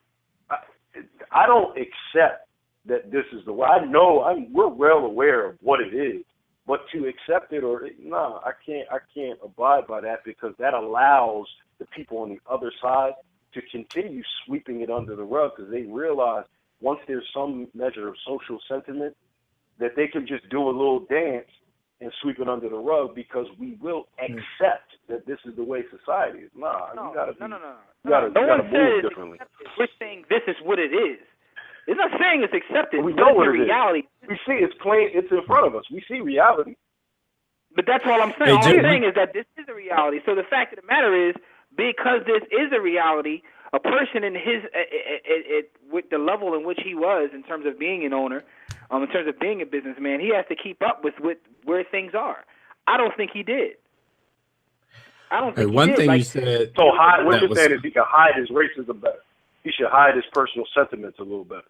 I don't accept that this is the way. We're well aware of what it is, but to accept it I can't abide by that, because that allows the people on the other side to continue sweeping it under the rug, because they realize once there's some measure of social sentiment that they can just do a little dance and sweep it under the rug, because we will accept that this is the way society is. You gotta move differently. We're saying this is what it is. It's not saying it's accepted. We know what it reality. Is. We see it's plain. It's in front of us. We see reality. But that's all I'm saying. All I'm saying is that this is a reality. So the fact of the matter is, because this is a reality, a person in his with the level in which he was in terms of being an owner, in terms of being a businessman, he has to keep up with where things are. I don't think he did. I don't Hey, think one he did. thing Like, you said. So what that you're was- saying is he can hide his racism better. He should hide his personal sentiments a little better.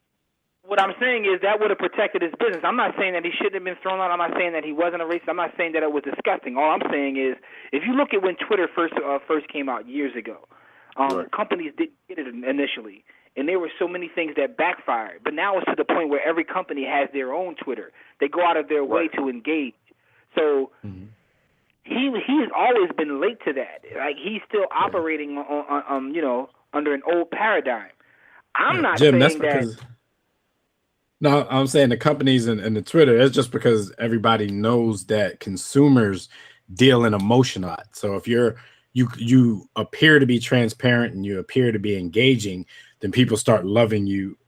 what I'm saying is that would have protected his business. I'm not saying that he shouldn't have been thrown out. I'm not saying that he wasn't a racist. I'm not saying that it was disgusting. All I'm saying is, if you look at when Twitter first came out years ago, companies didn't get it initially, and there were so many things that backfired. But now it's to the point where every company has their own Twitter. They go out of their way to engage. So he has always been late to that. Like, he's still operating on under an old paradigm. I'm not Jim, saying that's that. because. No, I'm saying the companies and the Twitter. It's just because everybody knows that consumers deal in emotion a lot. So if you appear to be transparent and you appear to be engaging, then people start loving you.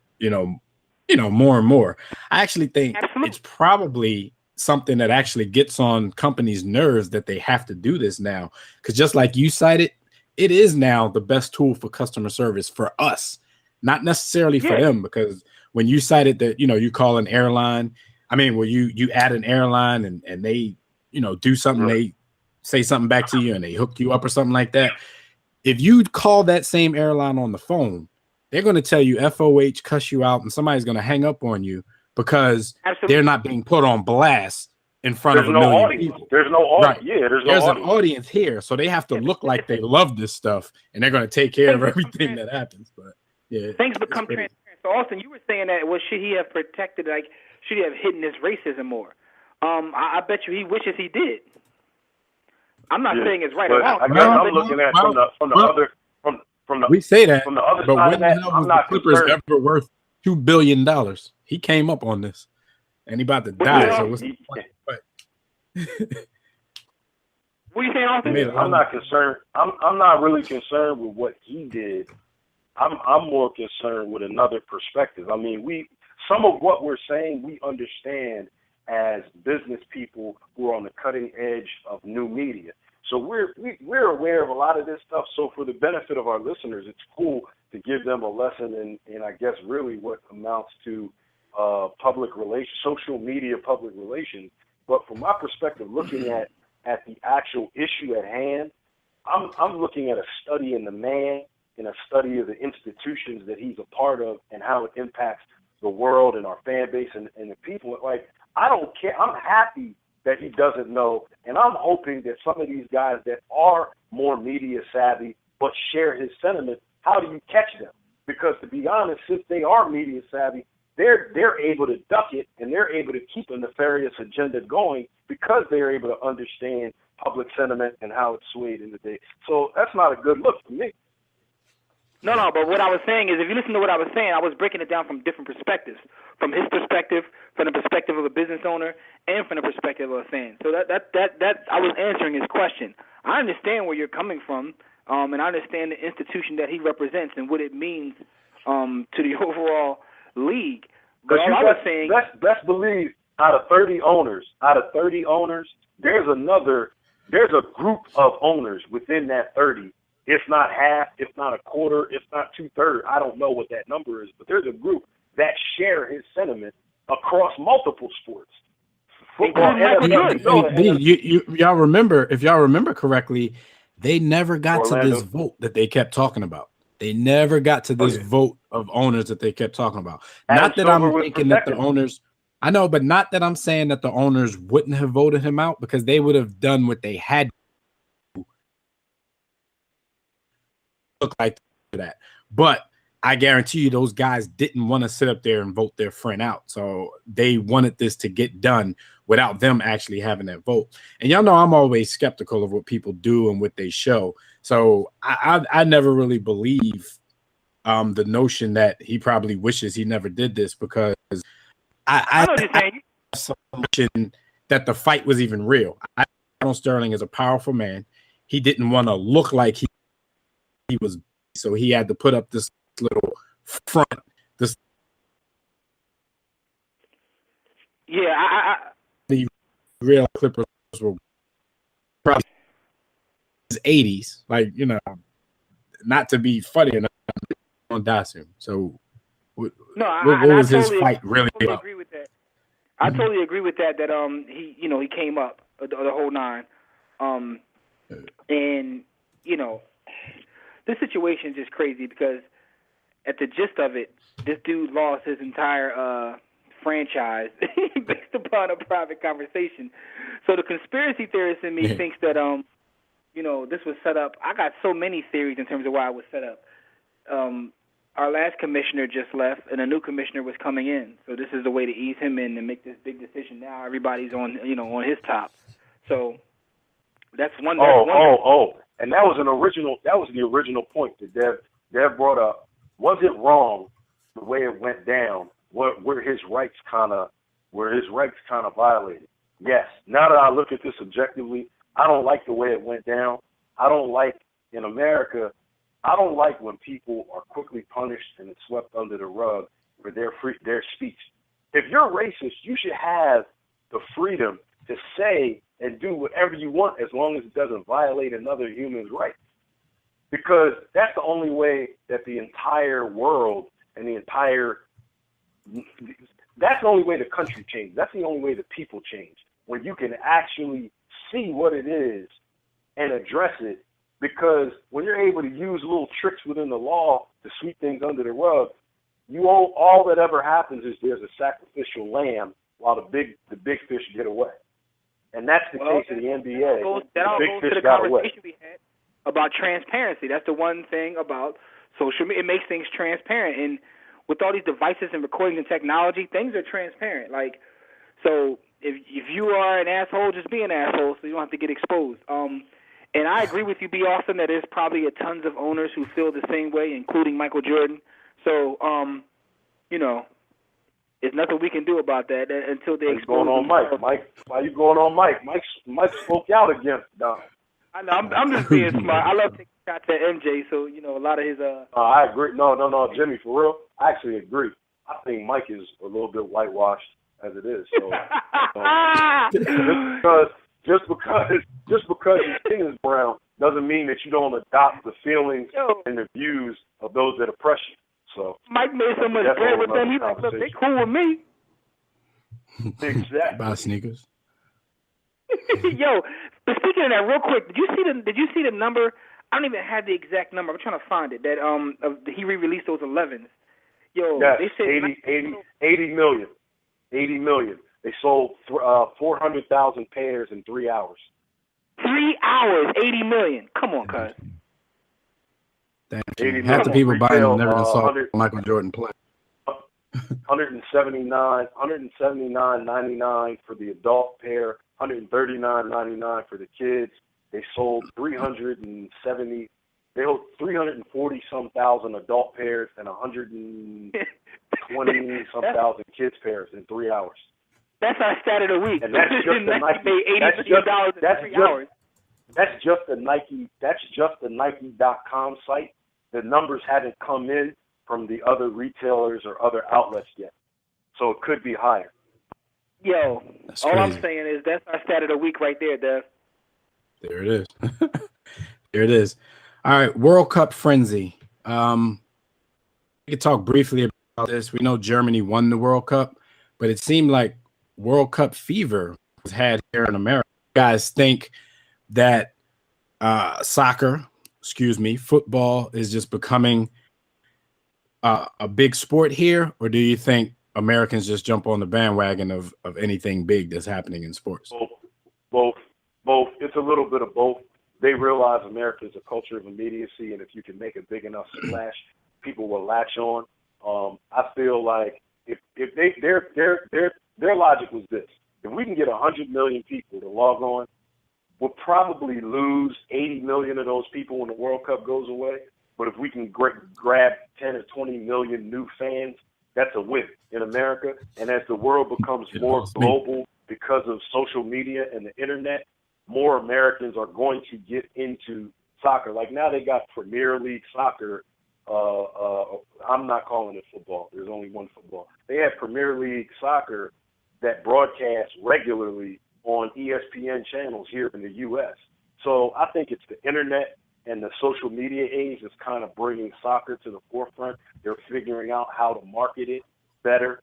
More and more. I actually think it's probably something that actually gets on companies' nerves that they have to do this now. Because just like you cited, it is now the best tool for customer service for us, not necessarily for them. Because when you cited that, you call an airline, you add an airline and they, do something, they say something back to you and they hook you up or something like that. If you call that same airline on the phone, they're going to tell you FOH, cuss you out, and somebody's going to hang up on you because they're not being put on blast in front of a million people. There's no audience. Right. Yeah, there's an audience. audience here, so they have to look like they love this stuff, and they're going to take care of everything that happens. But yeah, things become transparent. So Austin, you were saying that should he have protected? Like, should he have hidden his racism more? I bet you he wishes he did. I'm not saying it's right or wrong. I guess I'm looking at from the we say that, from the other but side when of that, the hell I'm was the not Clippers concerned. ever worth $2 billion? He came up on this, and he about to die. So what's the point? What are you saying, Austin? I'm not concerned. I'm not really concerned with what he did. I'm more concerned with another perspective. I mean, some of what we're saying we understand as business people who are on the cutting edge of new media. So we're aware of a lot of this stuff. So for the benefit of our listeners, it's cool to give them a lesson in I guess really what amounts to public relations, social media public relations. But from my perspective, looking at the actual issue at hand, I'm looking at a study in the man and a study of the institutions that he's a part of and how it impacts the world and our fan base and the people. Like, I don't care. I'm happy that he doesn't know, and I'm hoping that some of these guys that are more media savvy but share his sentiment, how do you catch them? Because to be honest, since they are media savvy, they're able to duck it and they're able to keep a nefarious agenda going because they're able to understand public sentiment and how it's swayed in the day. So that's not a good look for me. No, but what I was saying is, if you listen to what I was saying, I was breaking it down from different perspectives. From his perspective, from the perspective of a business owner, and from the perspective of a fan. So that I was answering his question. I understand where you're coming from, and I understand the institution that he represents and what it means to the overall league. But all I was saying, best believe out of 30 owners, there's a group of owners within that 30. If not half, if not a quarter, if not 2/3, I don't know what that number is, but there's a group that share his sentiment across multiple sports. Football, y'all remember, if y'all remember correctly, they never got to this vote that they kept talking about. They never got to this vote of owners that they kept talking about. Not that I'm thinking that the owners, I know, but not that I'm saying that the owners wouldn't have voted him out, because they would have done what they had to look like that. But I guarantee you those guys didn't want to sit up there and vote their friend out. So they wanted this to get done without them actually having that vote. And y'all know I'm always skeptical of what people do and what they show. So I never really believe the notion that he probably wishes he never did this, because I assumption that the fight was even real. Donald Sterling is a powerful man. He didn't want to look like he was, so he had to put up this little front. This the real Clippers were probably his 80s, like, you know, not to be funny enough on Dasu. So what was his fight really about? Agree with that. I totally agree with that. That he came up the whole nine. And, you know, this situation is just crazy because at the gist of it, this dude lost his entire franchise based upon a private conversation. So the conspiracy theorist in me thinks that, you know, this was set up. I got so many theories in terms of why it was set up. Our last commissioner just left, and a new commissioner was coming in. So this is the way to ease him in and make this big decision. Now everybody's on, you know, on his top. So that's one. And that was the original point that Dev brought up. Was it wrong the way it went down? Where his rights kind of violated? Yes. Now that I look at this objectively, I don't like the way it went down. I don't like in America. I don't like when people are quickly punished and it's swept under the rug for their speech. If you're racist, you should have the freedom to say and do whatever you want as long as it doesn't violate another human's rights. Because that's the only way that the entire world and that's the only way the country changes. That's the only way the people change. When you can actually see what it is and address it. Because when you're able to use little tricks within the law to sweep things under the rug, all that ever happens is there's a sacrificial lamb while the big fish get away. And that's the case in the NBA. That all goes to the conversation we had about transparency. That's the one thing about social media. It makes things transparent. And with all these devices and recordings and technology, things are transparent. Like, so if you are an asshole, just be an asshole so you don't have to get exposed. And I agree with you, B. Austin, that there's probably tons of owners who feel the same way, including Michael Jordan. So, you know, there's nothing we can do about that until they expose. Going on Mike? Why you going on Mike? Mike spoke out against Don. I know. I'm just being smart. I love taking shots at MJ, so, you know, a lot of his... I agree. No, Jimmy, for real, I actually agree. I think Mike is a little bit whitewashed as it is. So, Just because his skin is brown doesn't mean that you don't adopt the feelings and the views of those that oppress you. So Mike made so much bread with them. He's like, look, they cool with me. Exactly. Buy sneakers. Yo, but speaking of that, real quick, did you see the number? I don't even have the exact number. I'm trying to find it. That he re-released those 11s. Yo, yes, they said 80 million. 80 million. They sold 400,000 pairs in 3 hours. 3 hours, 80 million. Come on, cuz. Half the people buying them never saw Michael Jordan play. 179.99 for the adult pair, 139.99 for the kids. They sold 340 some thousand adult pairs and 120 some thousand kids pairs in 3 hours. That's our stat of the week. And that's just the Nike. That's just the Nike. That's just the Nike.com site. The numbers haven't come in from the other retailers or other outlets yet, so it could be higher. Yo, all I'm saying is that's our stat of the week right there, Dev. There it is. There it is. All right, World Cup frenzy. We could talk briefly about this. We know Germany won the World Cup, but it seemed like World Cup fever was had here in America. You guys think that football is just becoming a big sport here, or do you think Americans just jump on the bandwagon of anything big that's happening in sports? Both. It's a little bit of both. They realize America is a culture of immediacy, and if you can make a big enough splash, people will latch on. I feel like if their logic was this: if we can get 100 million people to log on, we'll probably lose 80 million of those people when the World Cup goes away. But if we can grab 10 or 20 million new fans, that's a win in America. And as the world becomes more global because of social media and the internet, more Americans are going to get into soccer. Like now they got Premier League soccer. I'm not calling it football. There's only one football. They have Premier League soccer that broadcasts regularly on ESPN channels here in the U.S. So I think it's the internet and the social media age is kind of bringing soccer to the forefront. They're figuring out how to market it better.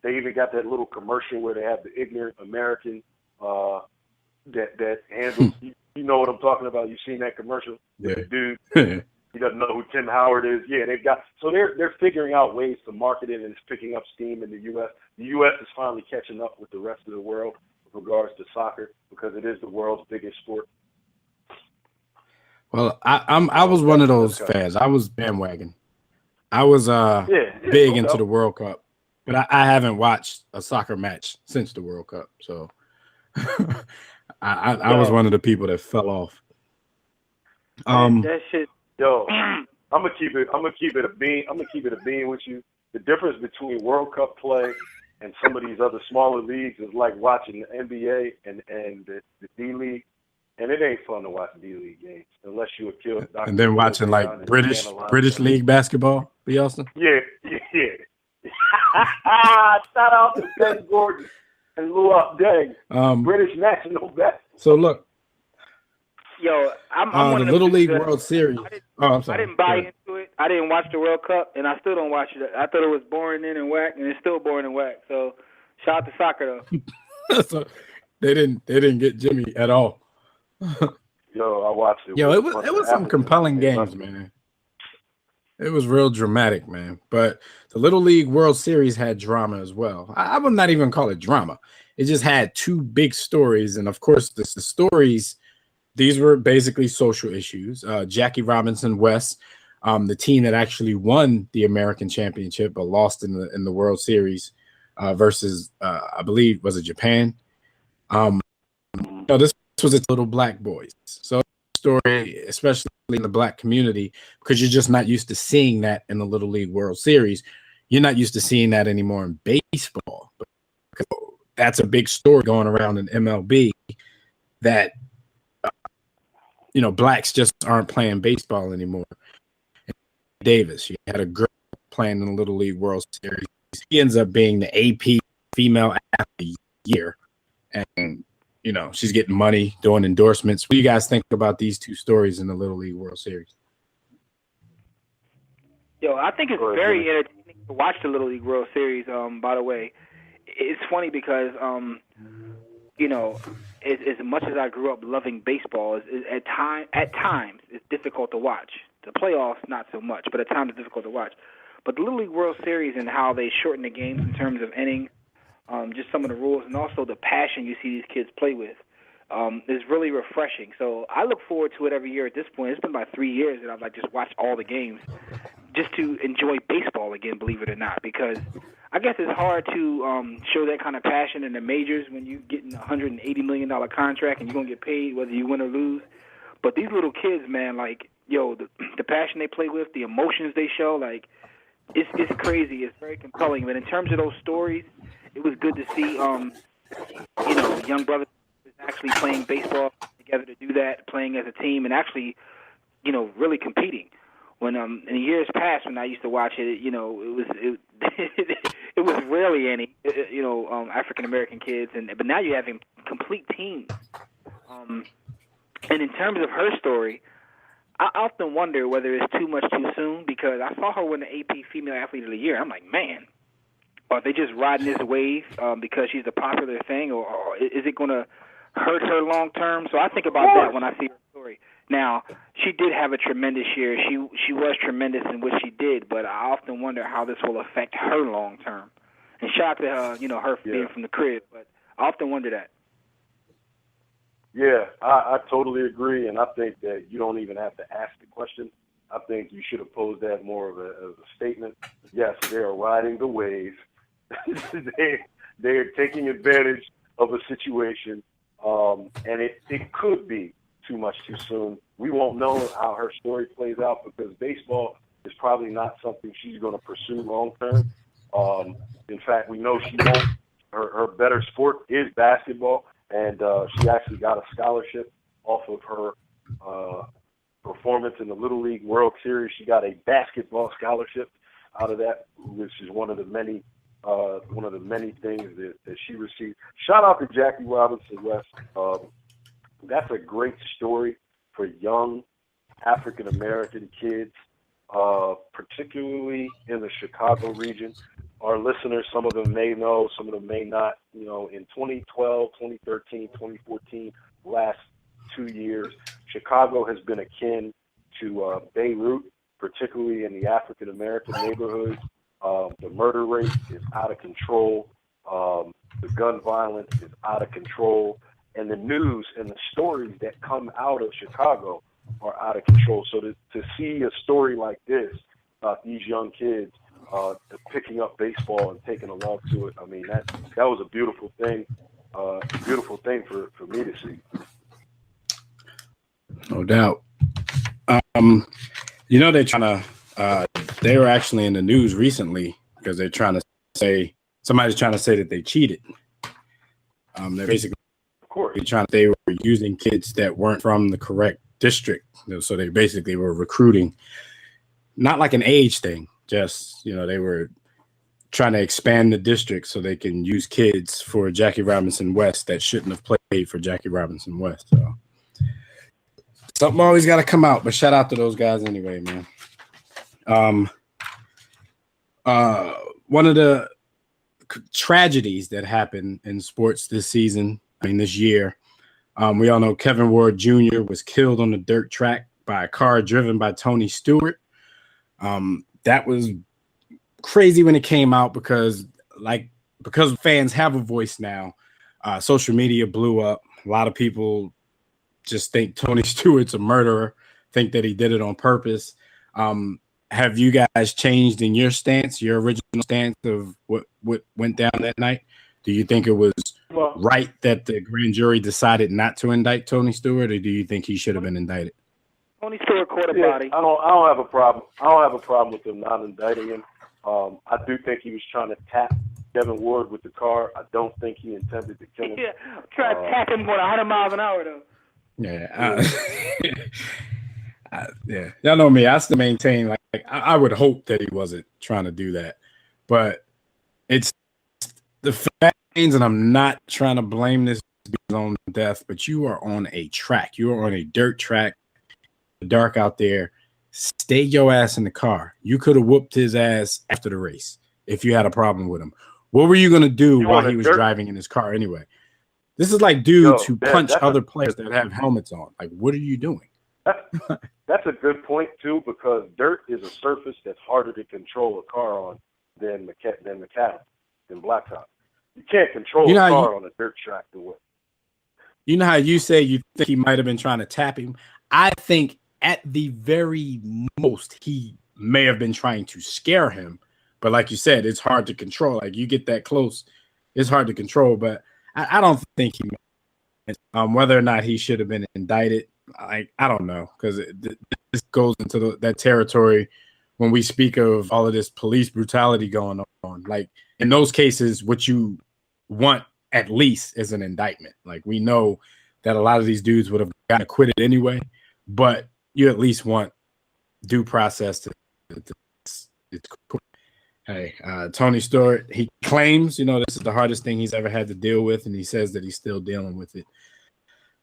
They even got that little commercial where they have the ignorant American that handles. You you know what I'm talking about. You seen that commercial with the dude? He doesn't know who Tim Howard is. Yeah, they're figuring out ways to market it, and it's picking up steam in the U.S. The U.S. is finally catching up with the rest of the world with regards to soccer because it is the world's biggest sport. Well, I was one of those fans. I was bandwagon. I was big into the World Cup, but I haven't watched a soccer match since the World Cup. So I was one of the people that fell off. That shit. Yo, I'm gonna keep it a bean. I'm gonna keep it a bean with you. The difference between World Cup play and some of these other smaller leagues is like watching the NBA and the D League. And it ain't fun to watch D-League games unless you a kid. And then watching like British League basketball, B. Austin? Yeah. Shout out to Ben Gordon and Luol Deng, British national basketball. So look. Yo, I'm one the of Little them League that- World Series. I'm sorry. I didn't buy into it. I didn't watch the World Cup, and I still don't watch it. I thought it was boring and whack, and it's still boring and whack. So shout out to soccer, though. So they didn't get Jimmy at all. Yo, I watched it. Yo, it was some compelling games, man. It was real dramatic, man. But the Little League World Series had drama as well. I would not even call it drama. It just had two big stories, and of course, the stories. These were basically social issues. Jackie Robinson West, the team that actually won the American Championship but lost in the World Series versus I believe was it Japan. This was its little black boys. So story, especially in the black community, because you're just not used to seeing that in the Little League World Series. You're not used to seeing that anymore in baseball. Because that's a big story going around in MLB that blacks just aren't playing baseball anymore. Davis, you had a girl playing in the Little League World Series. He ends up being the AP Female Athlete Year, and she's getting money, doing endorsements. What do you guys think about these two stories in the Little League World Series? Yo, I think it's very entertaining to watch the Little League World Series. By the way, it's funny because as much as I grew up loving baseball, at times it's difficult to watch. The playoffs, not so much, but at times it's difficult to watch. But the Little League World Series and how they shorten the games in terms of innings, just some of the rules, and also the passion you see these kids play with is really refreshing. So I look forward to it every year at this point. It's been about 3 years that I've just watched all the games just to enjoy baseball again, believe it or not, because I guess it's hard to show that kind of passion in the majors when you're getting a $180 million contract and you're going to get paid whether you win or lose. But these little kids, man, the passion they play with, the emotions they show, it's crazy. It's very compelling. But in terms of those stories, it was good to see, young brothers actually playing baseball together to do that, playing as a team, and actually, really competing. When in years past, when I used to watch it, it was rarely any, African American kids, but now you're having complete teams. And in terms of her story, I often wonder whether it's too much too soon, because I saw her win the AP Female Athlete of the Year. I'm like, man, are they just riding this wave because she's a popular thing, or is it going to hurt her long term? So I think about that when I see her story. Now, she did have a tremendous year. She was tremendous in what she did, but I often wonder how this will affect her long term. And shout out to her being from the crib, but I often wonder that. Yeah, I totally agree, and I think that you don't even have to ask the question. I think you should have posed that more of a statement. Yes, they are riding the wave. they are taking advantage of a situation, and it could be too much too soon. We won't know how her story plays out because baseball is probably not something she's going to pursue long term. In fact, we know she won't. Her better sport is basketball, and she actually got a scholarship off of her performance in the Little League World Series. She got a basketball scholarship out of that, which is one of the many things that she received. Shout out to Jackie Robinson West. That's a great story for young African American kids, particularly in the Chicago region. Our listeners, some of them may know, some of them may not. In 2012, 2013, 2014, last 2 years. Chicago has been akin to Beirut, particularly in the African American neighborhoods. The murder rate is out of control. The gun violence is out of control. And the news and the stories that come out of Chicago are out of control. So to see a story like this about these young kids picking up baseball and taking a love to it, I mean, that was a beautiful thing for me to see. No doubt. They're trying to, they were actually in the news recently because they're trying to say, somebody's trying to say that they cheated. They're basically they were using kids that weren't from the correct district. So they basically were recruiting, not like an age thing, just, they were trying to expand the district so they can use kids for Jackie Robinson West that shouldn't have played for Jackie Robinson West. So something always got to come out, but shout out to those guys anyway, man. One of the tragedies that happened in sports this year, we all know Kevin Ward Jr. was killed on the dirt track by a car driven by Tony Stewart. That was crazy when it came out because fans have a voice now. Social media blew up. A lot of people just think Tony Stewart's a murderer, think that he did it on purpose. Have you guys changed in your stance, your original stance of what went down that night? Do you think it was right that the grand jury decided not to indict Tony Stewart, or do you think he should have been indicted? Tony Stewart caught a body. I don't have a problem. I don't have a problem with them not indicting him. I do think he was trying to tap Kevin Ward with the car. I don't think he intended to kill him. Yeah, try to tap him with 100 miles an hour though. Yeah. Yeah, y'all know me. I still maintain like I would hope that he wasn't trying to do that, but it's the fact, and I'm not trying to blame this on death, but you are on a track. You are on a dirt track, dark out there. Stay your ass in the car. You could have whooped his ass after the race if you had a problem with him. What were you gonna do while he was driving in his car anyway? This is like dudes who punch other players that have helmets on. Like, what are you doing? That's a good point too, because dirt is a surface that's harder to control a car on than blacktop. You can't control a car on a dirt track the way. You know how you say you think he might have been trying to tap him? I think at the very most he may have been trying to scare him, but like you said, it's hard to control. Like you get that close, it's hard to control. But I don't think he. Whether or not he should have been indicted, I don't know, because this goes into that territory when we speak of all of this police brutality going on. Like in those cases, what you want at least is an indictment. Like we know that a lot of these dudes would have gotten acquitted anyway, but you at least want due process to Hey, Tony Stewart, he claims, this is the hardest thing he's ever had to deal with, and he says that he's still dealing with it.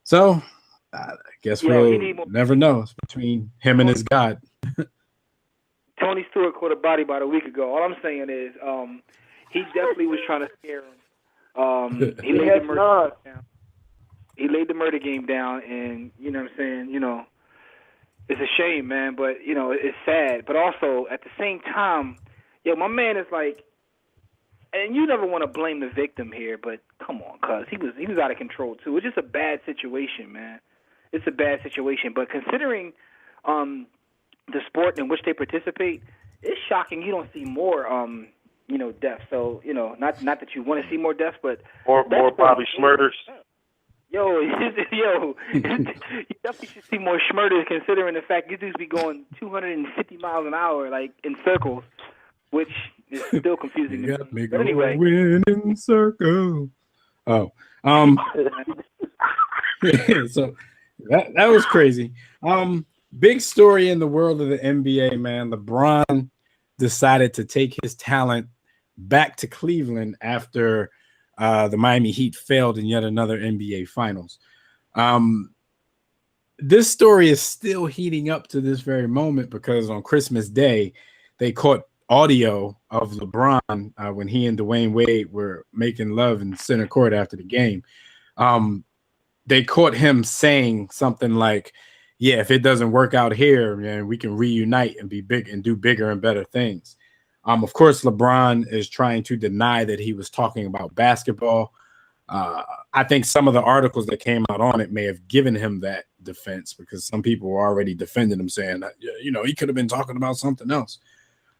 So I guess we'll never know. It's between him and his God. Tony Stewart caught a body about a week ago. All I'm saying is he definitely was trying to scare him. He laid the murder game down, and you know what I'm saying, it's a shame, man, but it's sad. But also at the same time, my man is like, and you never want to blame the victim here, but come on, cuz he was out of control too. It's just a bad situation, man. It's a bad situation. But considering the sport in which they participate, it's shocking you don't see more deaths. So, not that you want to see more deaths, but more Bobby Schmurders. You definitely should see more Schmurders, considering the fact these dudes be going 250 miles an hour, like in circles, which is still confusing to me. But anyway, winning circle. Oh, so that was crazy. Big story in the world of the NBA, man. LeBron decided to take his talent back to Cleveland after the Miami Heat failed in yet another NBA Finals. This story is still heating up to this very moment because on Christmas Day, they caught audio of LeBron when he and Dwayne Wade were making love in center court after the game. they caught him saying something like, yeah, if it doesn't work out here, man, we can reunite and be big and do bigger and better things. Of course, LeBron is trying to deny that he was talking about basketball. I think some of the articles that came out on it may have given him that defense because some people were already defending him, saying that, you know, he could have been talking about something else.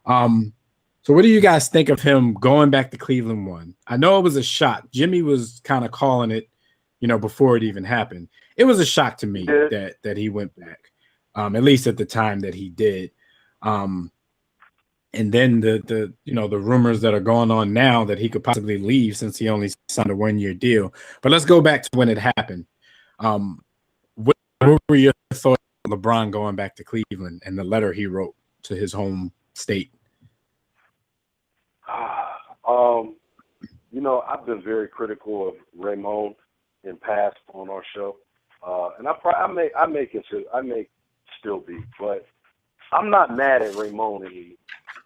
So what do you guys think of him going back to Cleveland one? I know it was a shock. Jimmy was kind of calling it, you know, before it even happened. It was a shock to me that he went back, at least at the time that he did. And then the you know, the rumors that are going on now that he could possibly leave since he only signed a 1-year deal. But let's go back to when it happened. What were your thoughts on LeBron going back to Cleveland and the letter he wrote to his home state? You know, I've been very critical of Raymond in past on our show, and I may still be, but I'm not mad at Raymond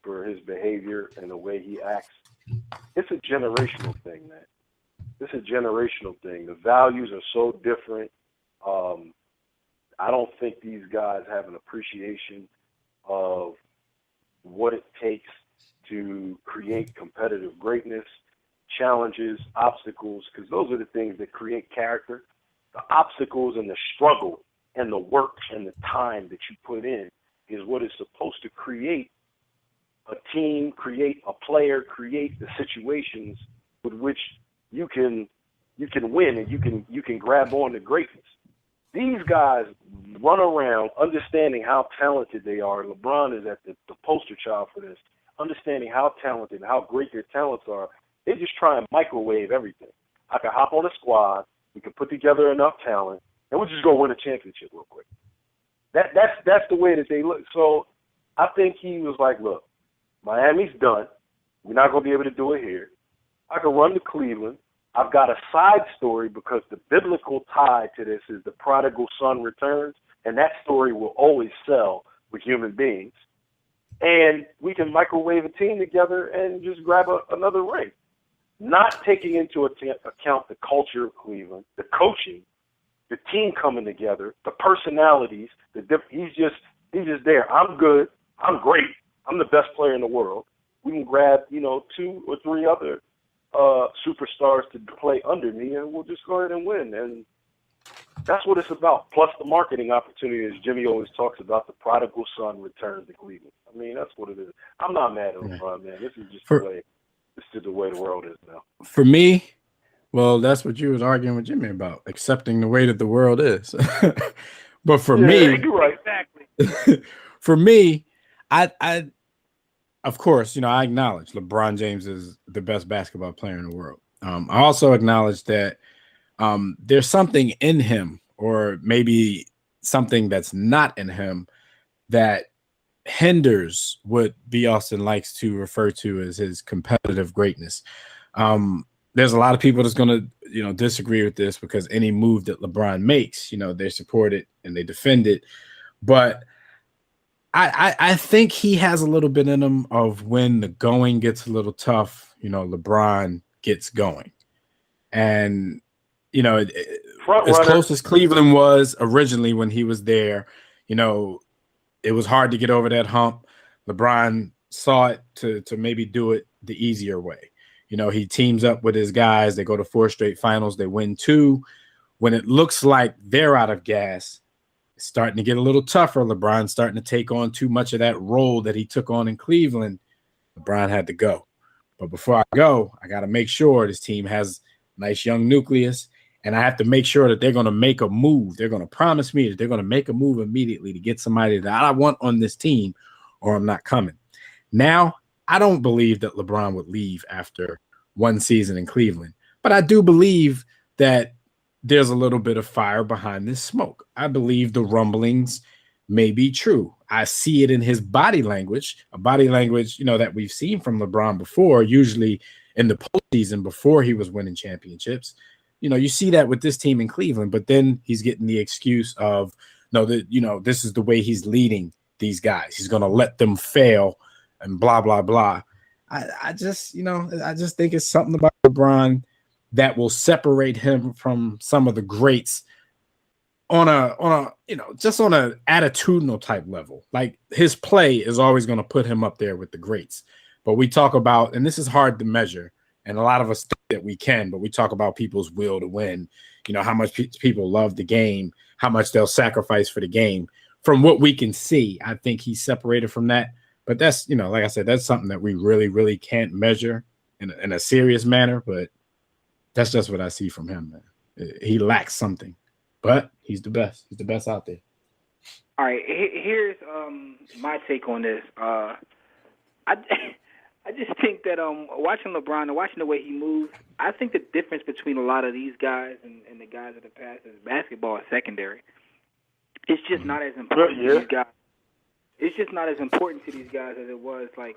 for his behavior and the way he acts. It's a generational thing, man. It's a generational thing. The values are so different. I don't think these guys have an appreciation of what it takes to create competitive greatness, challenges, obstacles, because those are the things that create character. The obstacles and the struggle and the work and the time that you put in is what is supposed to create a team, create a player, create the situations with which you can win and you can grab on to greatness. These guys run around understanding how talented they are. LeBron is at the poster child for this, understanding how talented and how great their talents are. They just try and microwave everything. I can hop on a squad, we can put together enough talent, and we're just going to win a championship real quick. That's the way that they look. So I think he was like, look, Miami's done. We're not going to be able to do it here. I can run to Cleveland. I've got a side story because the biblical tie to this is the prodigal son returns, and that story will always sell with human beings. And we can microwave a team together and just grab another ring, not taking into account the culture of Cleveland, the coaching, the team coming together, the personalities. He's just there. I'm good. I'm great. I'm the best player in the world. We can grab, 2 or 3 other superstars to play under me, and we'll just go ahead and win. And that's what it's about. Plus the marketing opportunity, as Jimmy always talks about, the prodigal son returns to Cleveland. I mean, that's what it is. I'm not mad at LeBron, man. This is just the way the world is now. For me, well, that's what you was arguing with Jimmy about, accepting the way that the world is. But for me, you're right. Exactly. For me, I of course, I acknowledge LeBron James is the best basketball player in the world. I also acknowledge that there's something in him, or maybe something that's not in him, that hinders what B. Austin likes to refer to as his competitive greatness. There's a lot of people that's going to, disagree with this, because any move that LeBron makes, they support it and they defend it. But I think he has a little bit in him of when the going gets a little tough, LeBron gets going. And, as close as Cleveland was originally when he was there, it was hard to get over that hump. LeBron saw it to maybe do it the easier way. He teams up with his guys. They go to 4 straight finals. They win 2. When it looks like they're out of gas, it's starting to get a little tougher. LeBron's starting to take on too much of that role that he took on in Cleveland. LeBron had to go. But before I go, I got to make sure this team has a nice young nucleus, and I have to make sure that they're going to make a move. They're going to promise me that they're going to make a move immediately to get somebody that I want on this team, or I'm not coming. Now, I don't believe that LeBron would leave after 1 season in Cleveland, but I do believe that there's a little bit of fire behind this smoke. I believe the rumblings may be true. I see it in his body language, a body language, that we've seen from LeBron before, usually in the postseason before he was winning championships. You see that with this team in Cleveland, but then he's getting the excuse of, no, that, this is the way he's leading these guys. He's going to let them fail and blah, blah, blah. I just think it's something about LeBron that will separate him from some of the greats on a just on a attitudinal type level. Like his play is always going to put him up there with the greats. But we talk about, and this is hard to measure, and a lot of us think that we can, but we talk about people's will to win, how much people love the game, how much they'll sacrifice for the game. From what we can see, I think he's separated from that. But that's, like I said, that's something that we really, really can't measure in a serious manner. But that's just what I see from him, man. He lacks something, but he's the best. He's the best out there. All right, here's my take on this. I just think that watching LeBron and watching the way he moves, I think the difference between a lot of these guys and the guys of the past is basketball is secondary. It's just not as important to these guys. It's just not as important to these guys as it was. Like,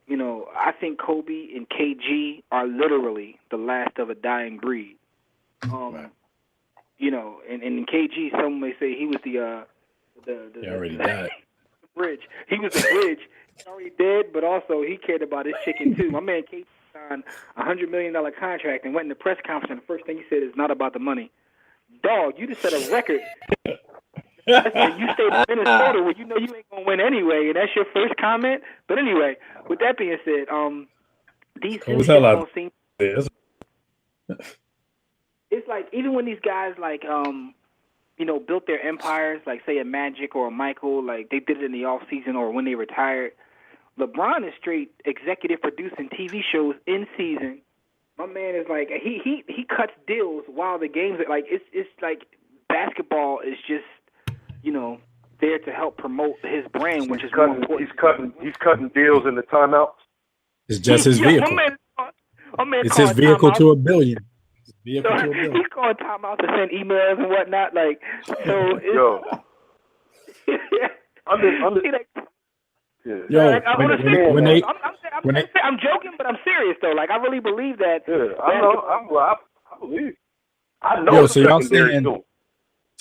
I think Kobe and KG are literally the last of a dying breed. And in KG, some may say he was the already died. Bridge. He was the bridge. He's already dead, but also he cared about his chicken too. My man KG signed a $100 million contract and went in the press conference, and the first thing he said is not about the money. Dog, you just set a record. Listen, you stayed in Minnesota where you ain't gonna win anyway, and that's your first comment. But anyway, with that being said, these dudes don't seem. It's like even when these guys built their empires, like say a Magic or a Michael, like they did it in the off season or when they retired. LeBron is straight executive producing TV shows in season. My man is like he cuts deals while the games are like it's like basketball is just there to help promote his brand, which is more important. He's cutting deals in the timeouts. It's just his vehicle. It's his vehicle to $1 billion. He's calling timeouts to send emails and whatnot. Like, so I'm joking, but I'm serious though. Like, I really believe that. Yeah, I believe. I know. So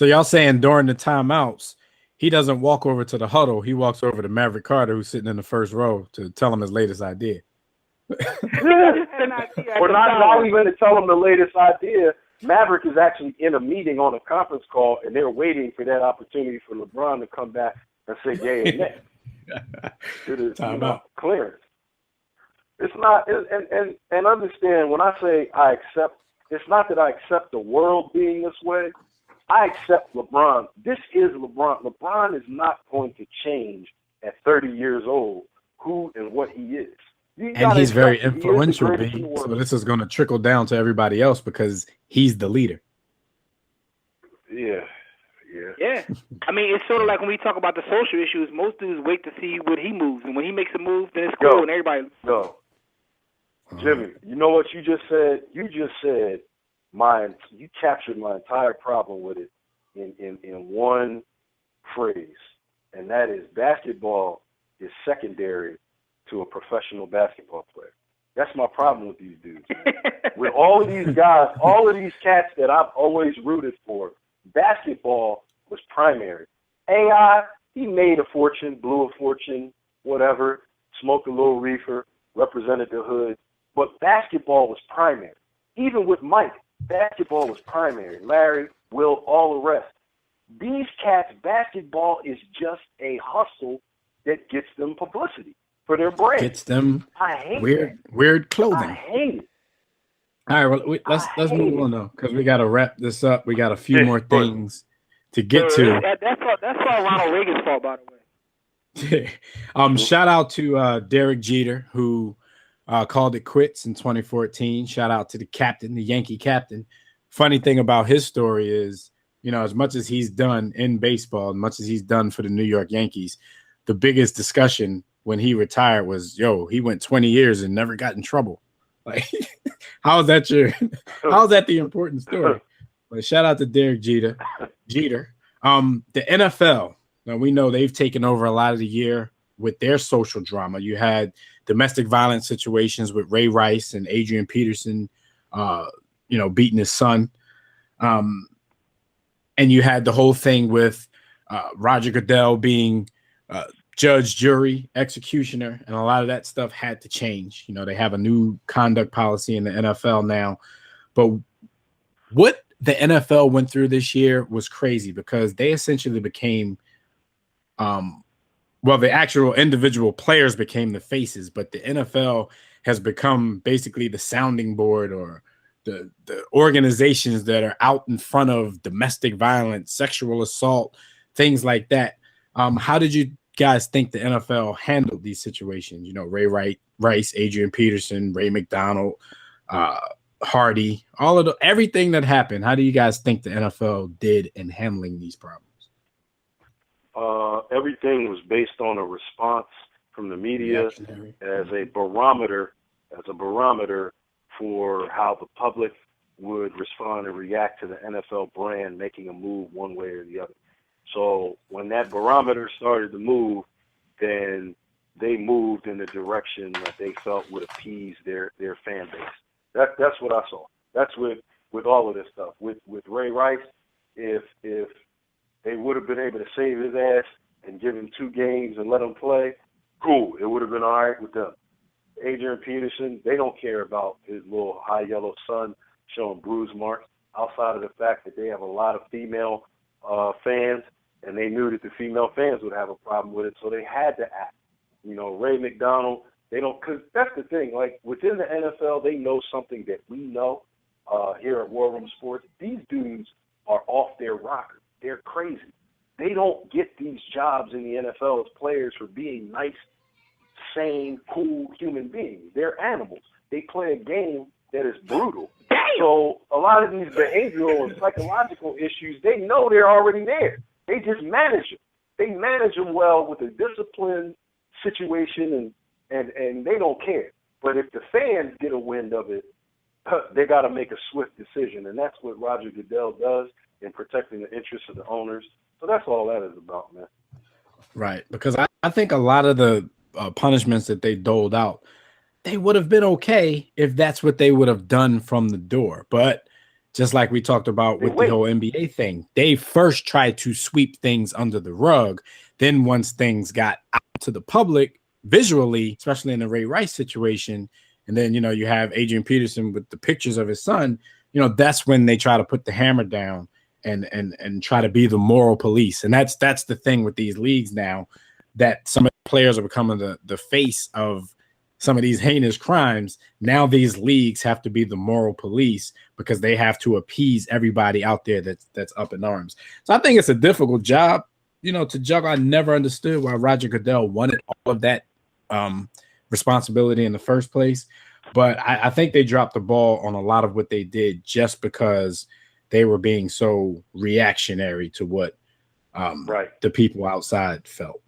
y'all saying during the timeouts, he doesn't walk over to the huddle. He walks over to Maverick Carter, who's sitting in the first row, to tell him his latest idea. Or not even to tell him the latest idea. Maverick is actually in a meeting on a conference call, and they're waiting for that opportunity for LeBron to come back and say yay and nay to the clearance. It's not, and understand when I say I accept, it's not that I accept the world being this way. I accept LeBron. This is LeBron. LeBron is not going to change at 30 years old who and what he is. And he's very influential, so this is going to trickle down to everybody else because he's the leader. Yeah. I mean, it's sort of like when we talk about the social issues, most dudes wait to see what he moves. And when he makes a move, then it's cool and everybody... No. Jimmy, you know what you just said? You just said you captured my entire problem with it in one phrase, and that is basketball is secondary to a professional basketball player. That's my problem with these dudes. With all of these guys, all of these cats that I've always rooted for, basketball was primary. AI, he made a fortune, blew a fortune, whatever, smoked a little reefer, represented the hood, but basketball was primary. Even with Mike, basketball was primary. Larry, Will, all the rest. These cats, basketball is just a hustle that gets them publicity for their brand. Gets them weird clothing. I hate it. All right, well, let's move on though, because we got to wrap this up. We got a few more things to get to. That's all Ronald Reagan's fault, by the way. Shout out to Derek Jeter, who called it quits in 2014. Shout out to the captain, the Yankee captain. Funny thing about his story is, as much as he's done in baseball, as much as he's done for the New York Yankees, the biggest discussion when he retired was, he went 20 years and never got in trouble. Like, how is that the important story? But shout out to Derek Jeter. The NFL, now we know they've taken over a lot of the year with their social drama. You had domestic violence situations with Ray Rice and Adrian Peterson, beating his son. And you had the whole thing with Roger Goodell being judge, jury, executioner, and a lot of that stuff had to change. They have a new conduct policy in the NFL now. But what the NFL went through this year was crazy because they essentially became, the actual individual players became the faces, but the NFL has become basically the sounding board or the organizations that are out in front of domestic violence, sexual assault, things like that. How did you guys think the NFL handled these situations? You know, Ray Rice, Adrian Peterson, Ray McDonald, Hardy, everything that happened. How do you guys think the NFL did in handling these problems? Everything was based on a response from the media as a barometer for how the public would respond and react to the NFL brand making a move one way or the other. So when that barometer started to move, then they moved in the direction that they felt would appease their fan base. That's what I saw. That's with all of this stuff. With Ray Rice, if they would have been able to save his ass and give him 2 games and let him play, cool. It would have been all right with them. Adrian Peterson, they don't care about his little high yellow son showing bruise marks outside of the fact that they have a lot of female fans, and they knew that the female fans would have a problem with it, so they had to act. You know, Ray McDonald, they don't, because that's the thing, like within the NFL, they know something that we know here at War Room Sports. These dudes are off their rocker. They're crazy. They don't get these jobs in the NFL as players for being nice, sane, cool human beings. They're animals. They play a game that is brutal. So a lot of these behavioral and psychological issues, they know they're already there. They just manage them. They manage them well with a disciplined situation, and they don't care. But if the fans get a wind of it, they got to make a swift decision, and that's what Roger Goodell does in protecting the interests of the owners. So that's all that is about, man. Right, because I think a lot of the punishments that they doled out, they would have been okay if that's what they would have done from the door. But just like we talked about with the whole NBA thing, they first tried to sweep things under the rug. Then once things got out to the public visually, especially in the Ray Rice situation, and then, you know, you have Adrian Peterson with the pictures of his son, you know, that's when they try to put the hammer down and try to be the moral police. And that's the thing with these leagues now, that some of the players are becoming the face of some of these heinous crimes. Now these leagues have to be the moral police because they have to appease everybody out there that's up in arms. So I think it's a difficult job, you know, to juggle. I never understood why Roger Goodell wanted all of that responsibility in the first place. But I think they dropped the ball on a lot of what they did just because they were being so reactionary to what the people outside felt.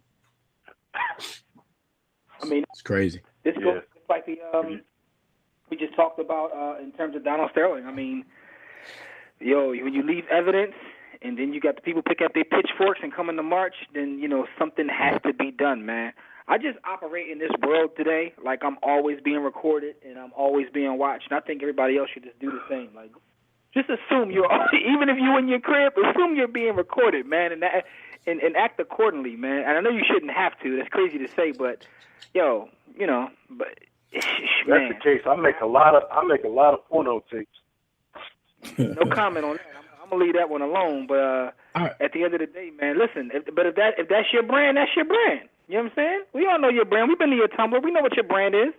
I mean, it's crazy. This goes like the we just talked about in terms of Donald Sterling. I mean, when you leave evidence and then you got the people pick up their pitchforks and come into march, then, you know, something has to be done, man. I just operate in this world today like I'm always being recorded and I'm always being watched. And I think everybody else should just do the same. Like, just assume even if you're in your crib, assume you're being recorded, man, and act accordingly, man. And I know you shouldn't have to. That's crazy to say, but but that's the case. I make a lot of porno tapes. No comment on that. I'm gonna leave that one alone. But at the end of the day, man, listen. If that's your brand, that's your brand. You know what I'm saying? We all know your brand. We've been to your Tumblr. We know what your brand is.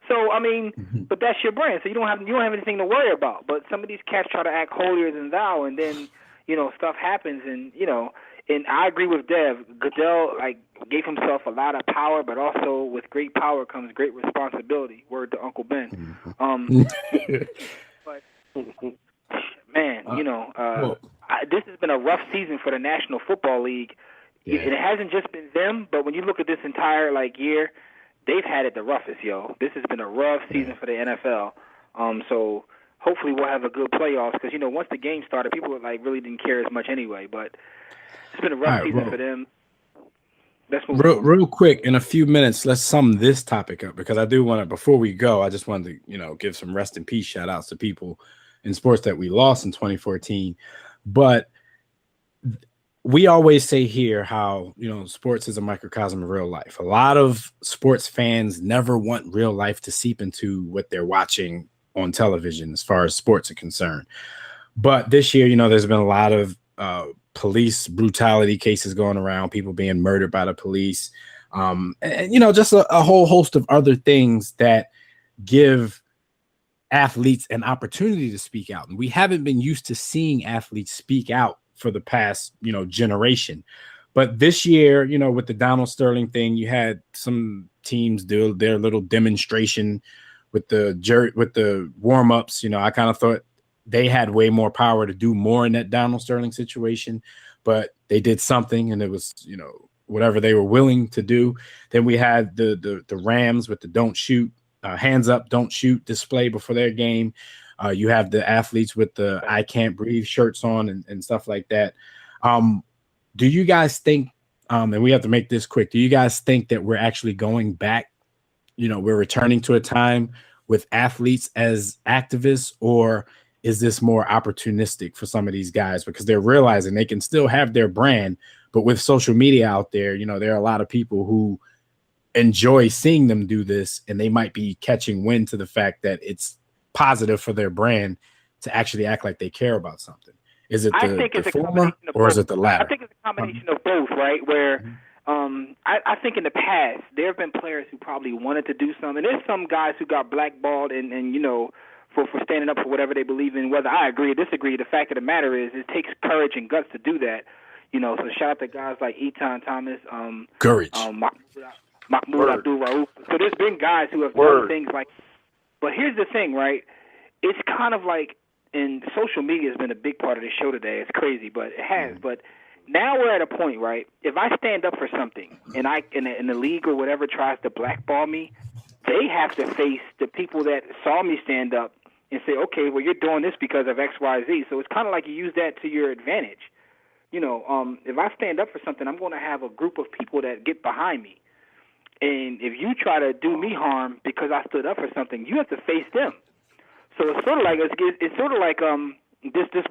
So I mean, but that's your brand. So you don't have anything to worry about. But some of these cats try to act holier than thou, and then, you know, stuff happens, and, you know. And I agree with Dev. Goodell gave himself a lot of power, but also with great power comes great responsibility. Word to Uncle Ben. But man, this has been a rough season for the National Football League. Yeah. It hasn't just been them, but when you look at this entire year, they've had it the roughest, yo. This has been a rough season for the NFL. So hopefully we'll have a good playoffs because, you know, once the game started, people really didn't care as much anyway, but it's been a rough season for them. Real quick, in a few minutes, let's sum this topic up because I do want to, before we go, I just wanted to, you know, give some rest in peace shout outs to people in sports that we lost in 2014. But we always say here how, you know, sports is a microcosm of real life. A lot of sports fans never want real life to seep into what they're watching on television as far as sports are concerned. But this year, there's been a lot of police brutality cases going around, people being murdered by the police, and just a whole host of other things that give athletes an opportunity to speak out. And we haven't been used to seeing athletes speak out for the past, generation. But this year, with the Donald Sterling thing, you had some teams do their little demonstration with the warm-ups. I kind of thought they had way more power to do more in that Donald Sterling situation, but they did something, and it was, whatever they were willing to do. Then we had the Rams with the don't shoot, hands up, don't shoot display before their game. You have the athletes with the I can't breathe shirts on and stuff like that. Do you guys think, and we have to make this quick, do you guys think that we're actually going back, we're returning to a time with athletes as activists, or is this more opportunistic for some of these guys because they're realizing they can still have their brand, but with social media out there, there are a lot of people who enjoy seeing them do this, and they might be catching wind to the fact that it's positive for their brand to actually act like they care about something. Is it the former or is it the latter? I think it's a combination of both, right? Where I think in the past there have been players who probably wanted to do something. There's some guys who got blackballed and for standing up for whatever they believe in. Whether I agree or disagree, the fact of the matter is it takes courage and guts to do that. So shout out to guys like Etan Thomas, courage, Mahmoud Abdul-Rauf. So there's been guys who have done things like. But here's the thing, right? It's kind of like, and social media has been a big part of the show today. It's crazy, but it has. But now we're at a point, right? If I stand up for something and in the league or whatever tries to blackball me, they have to face the people that saw me stand up and say, okay, well, you're doing this because of X, Y, Z. So it's kind of like you use that to your advantage. If I stand up for something, I'm going to have a group of people that get behind me. And if you try to do me harm because I stood up for something, you have to face them. So it's sort of like this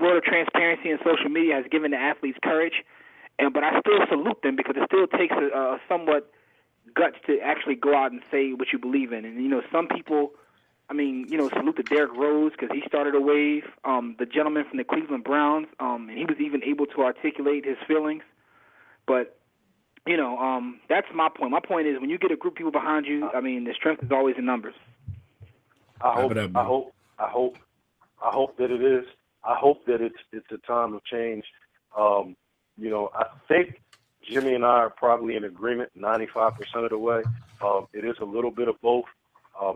world of transparency and social media has given the athletes courage, but I still salute them because it still takes a somewhat guts to actually go out and say what you believe in. And some people, salute to Derrick Rose because he started a wave. The gentleman from the Cleveland Browns, and he was even able to articulate his feelings. But that's my point. My point is when you get a group of people behind you, the strength is always in numbers. I hope that it is. I hope that it's a time of change. I think Jimmy and I are probably in agreement 95% of the way. It is a little bit of both.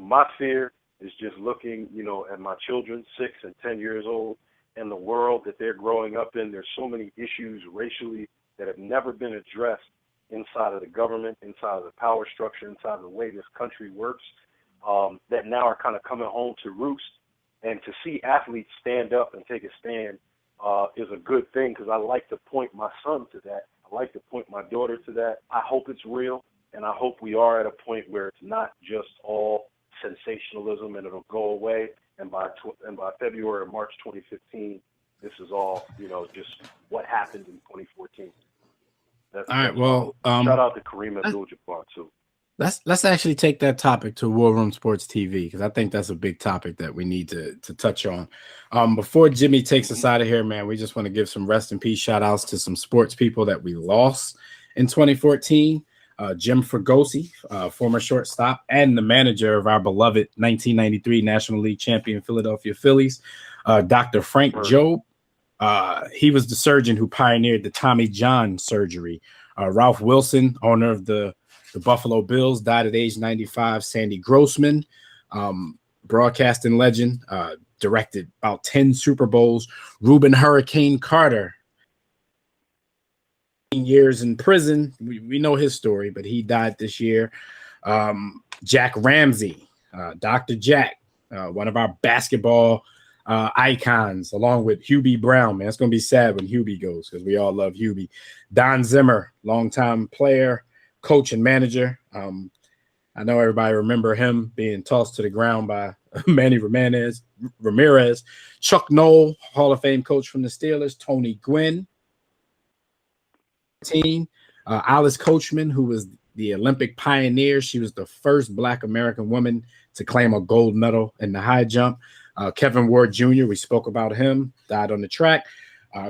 My fear is just looking, at my children, 6 and 10 years old, and the world that they're growing up in. There's so many issues racially that have never been addressed inside of the government, inside of the power structure, inside of the way this country works, that now are kind of coming home to roost. And to see athletes stand up and take a stand is a good thing because I like to point my son to that. I like to point my daughter to that. I hope it's real, and I hope we are at a point where it's not just all sensationalism and it'll go away. And by February or March 2015, this is all, just what happened in 2014. All right. Well, shout out to Kareem Abdul-Jabbar too. Let's actually take that topic to War Room Sports TV because I think that's a big topic that we need to touch on. Before Jimmy takes us out of here, man, we just want to give some rest in peace shout outs to some sports people that we lost in 2014. Jim Fregosi, former shortstop and the manager of our beloved 1993 National League champion Philadelphia Phillies. Dr. Frank Jobe. He was the surgeon who pioneered the Tommy John surgery. Ralph Wilson, owner of the Buffalo Bills, died at age 95. Sandy Grossman, broadcasting legend, directed about 10 Super Bowls. Reuben Hurricane Carter, years in prison. We know his story, but he died this year. Jack Ramsey, Dr. Jack, one of our basketball icons, along with Hubie Brown. Man, it's going to be sad when Hubie goes because we all love Hubie. Don Zimmer, longtime player, coach, and manager. I know everybody remember him being tossed to the ground by Manny Ramirez. Chuck Noll, Hall of Fame coach from the Steelers. Tony Gwynn. Alice Coachman, who was the Olympic pioneer. She was the first Black American woman to claim a gold medal in the high jump. Kevin Ward Jr., we spoke about him, died on the track.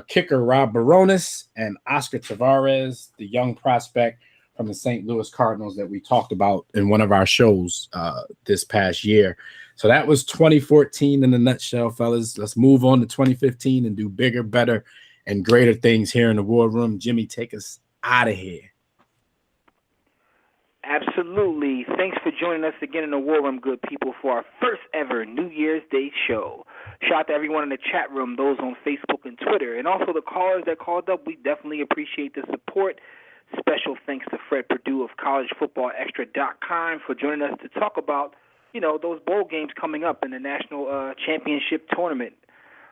Kicker Rob Baronis and Oscar Tavares, the young prospect from the St. Louis Cardinals that we talked about in one of our shows this past year. So that was 2014 in a nutshell, fellas. Let's move on to 2015 and do bigger, better, and greater things here in the War Room. Jimmy, take us out of here. Absolutely. Thanks for joining us again in the War Room, good people, for our first ever New Year's Day show. Shout out to everyone in the chat room, those on Facebook and Twitter, and also the callers that called up. We definitely appreciate the support. Special thanks to Fred Perdue of collegefootballextra.com for joining us to talk about, those bowl games coming up in the national championship tournament.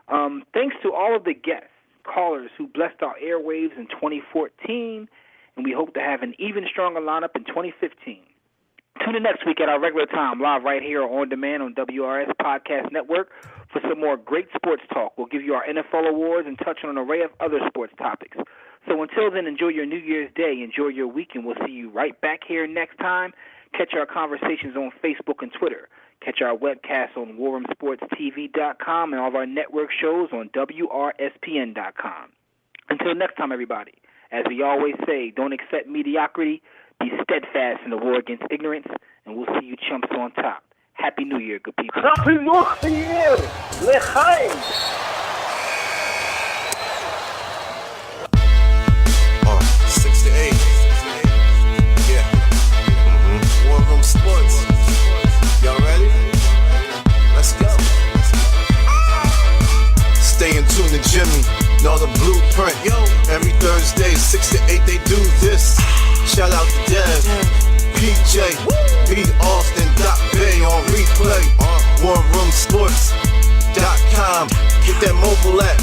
Thanks to all of the guests, callers who blessed our airwaves in 2014, and we hope to have an even stronger lineup in 2015. Tune in next week at our regular time, live right here or on demand on WRS Podcast Network for some more great sports talk. We'll give you our NFL awards and touch on an array of other sports topics. So until then, enjoy your New Year's Day, enjoy your week, and we'll see you right back here next time. Catch our conversations on Facebook and Twitter. Catch our webcasts on WarRoomSportsTV.com and all of our network shows on WRSPN.com. Until next time, everybody, as we always say, don't accept mediocrity, be steadfast in the war against ignorance, and we'll see you chumps on top. Happy New Year, good people. Happy New Year! L'chaim! 6 to 8. Yeah. War Room Sports. Y'all ready? Let's go. Stay in tune to Jimmy. Know the blueprint. Every Thursday, 6 to 8, they do this. Shout out to Dev, PJ, B. Austin, Doc Bay on replay. WarRoomSports.com. Get that mobile app.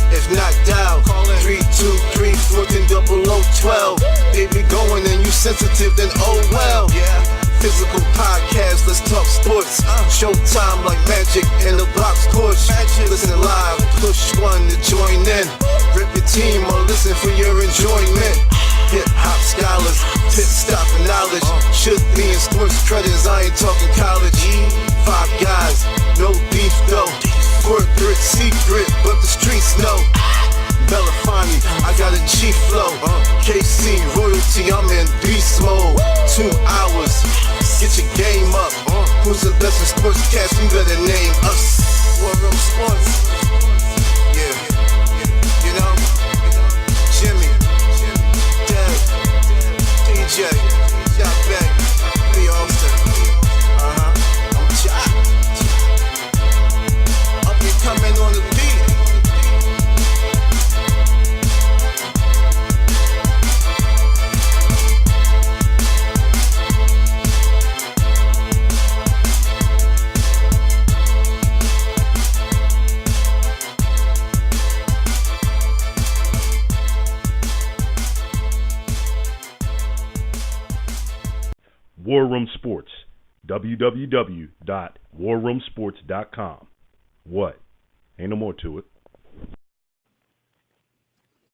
If not, dial 323-140012. They be going and you sensitive, then oh well. Physical podcast, let's talk sports. Showtime like Magic in the box course. Listen live, push one to join in. Rip your team or listen for your enjoyment. Hip-hop scholars, pit stop for knowledge. Should be in sports credits, I ain't talking college. 5 guys, no beef though. Corporate secret, but the streets know. Belafonte, I got a G flow. KC royalty, I'm in beast mode. 2 hours, get your game up. Who's the best in sportscast? You better name us. War Room Sports. Yeah, you know, Jimmy, Dev, DJ, Jack Beck, B. Austin. I'm Jack. Up and coming on the beat. War Room Sports, www.warroomsports.com. What? Ain't no more to it.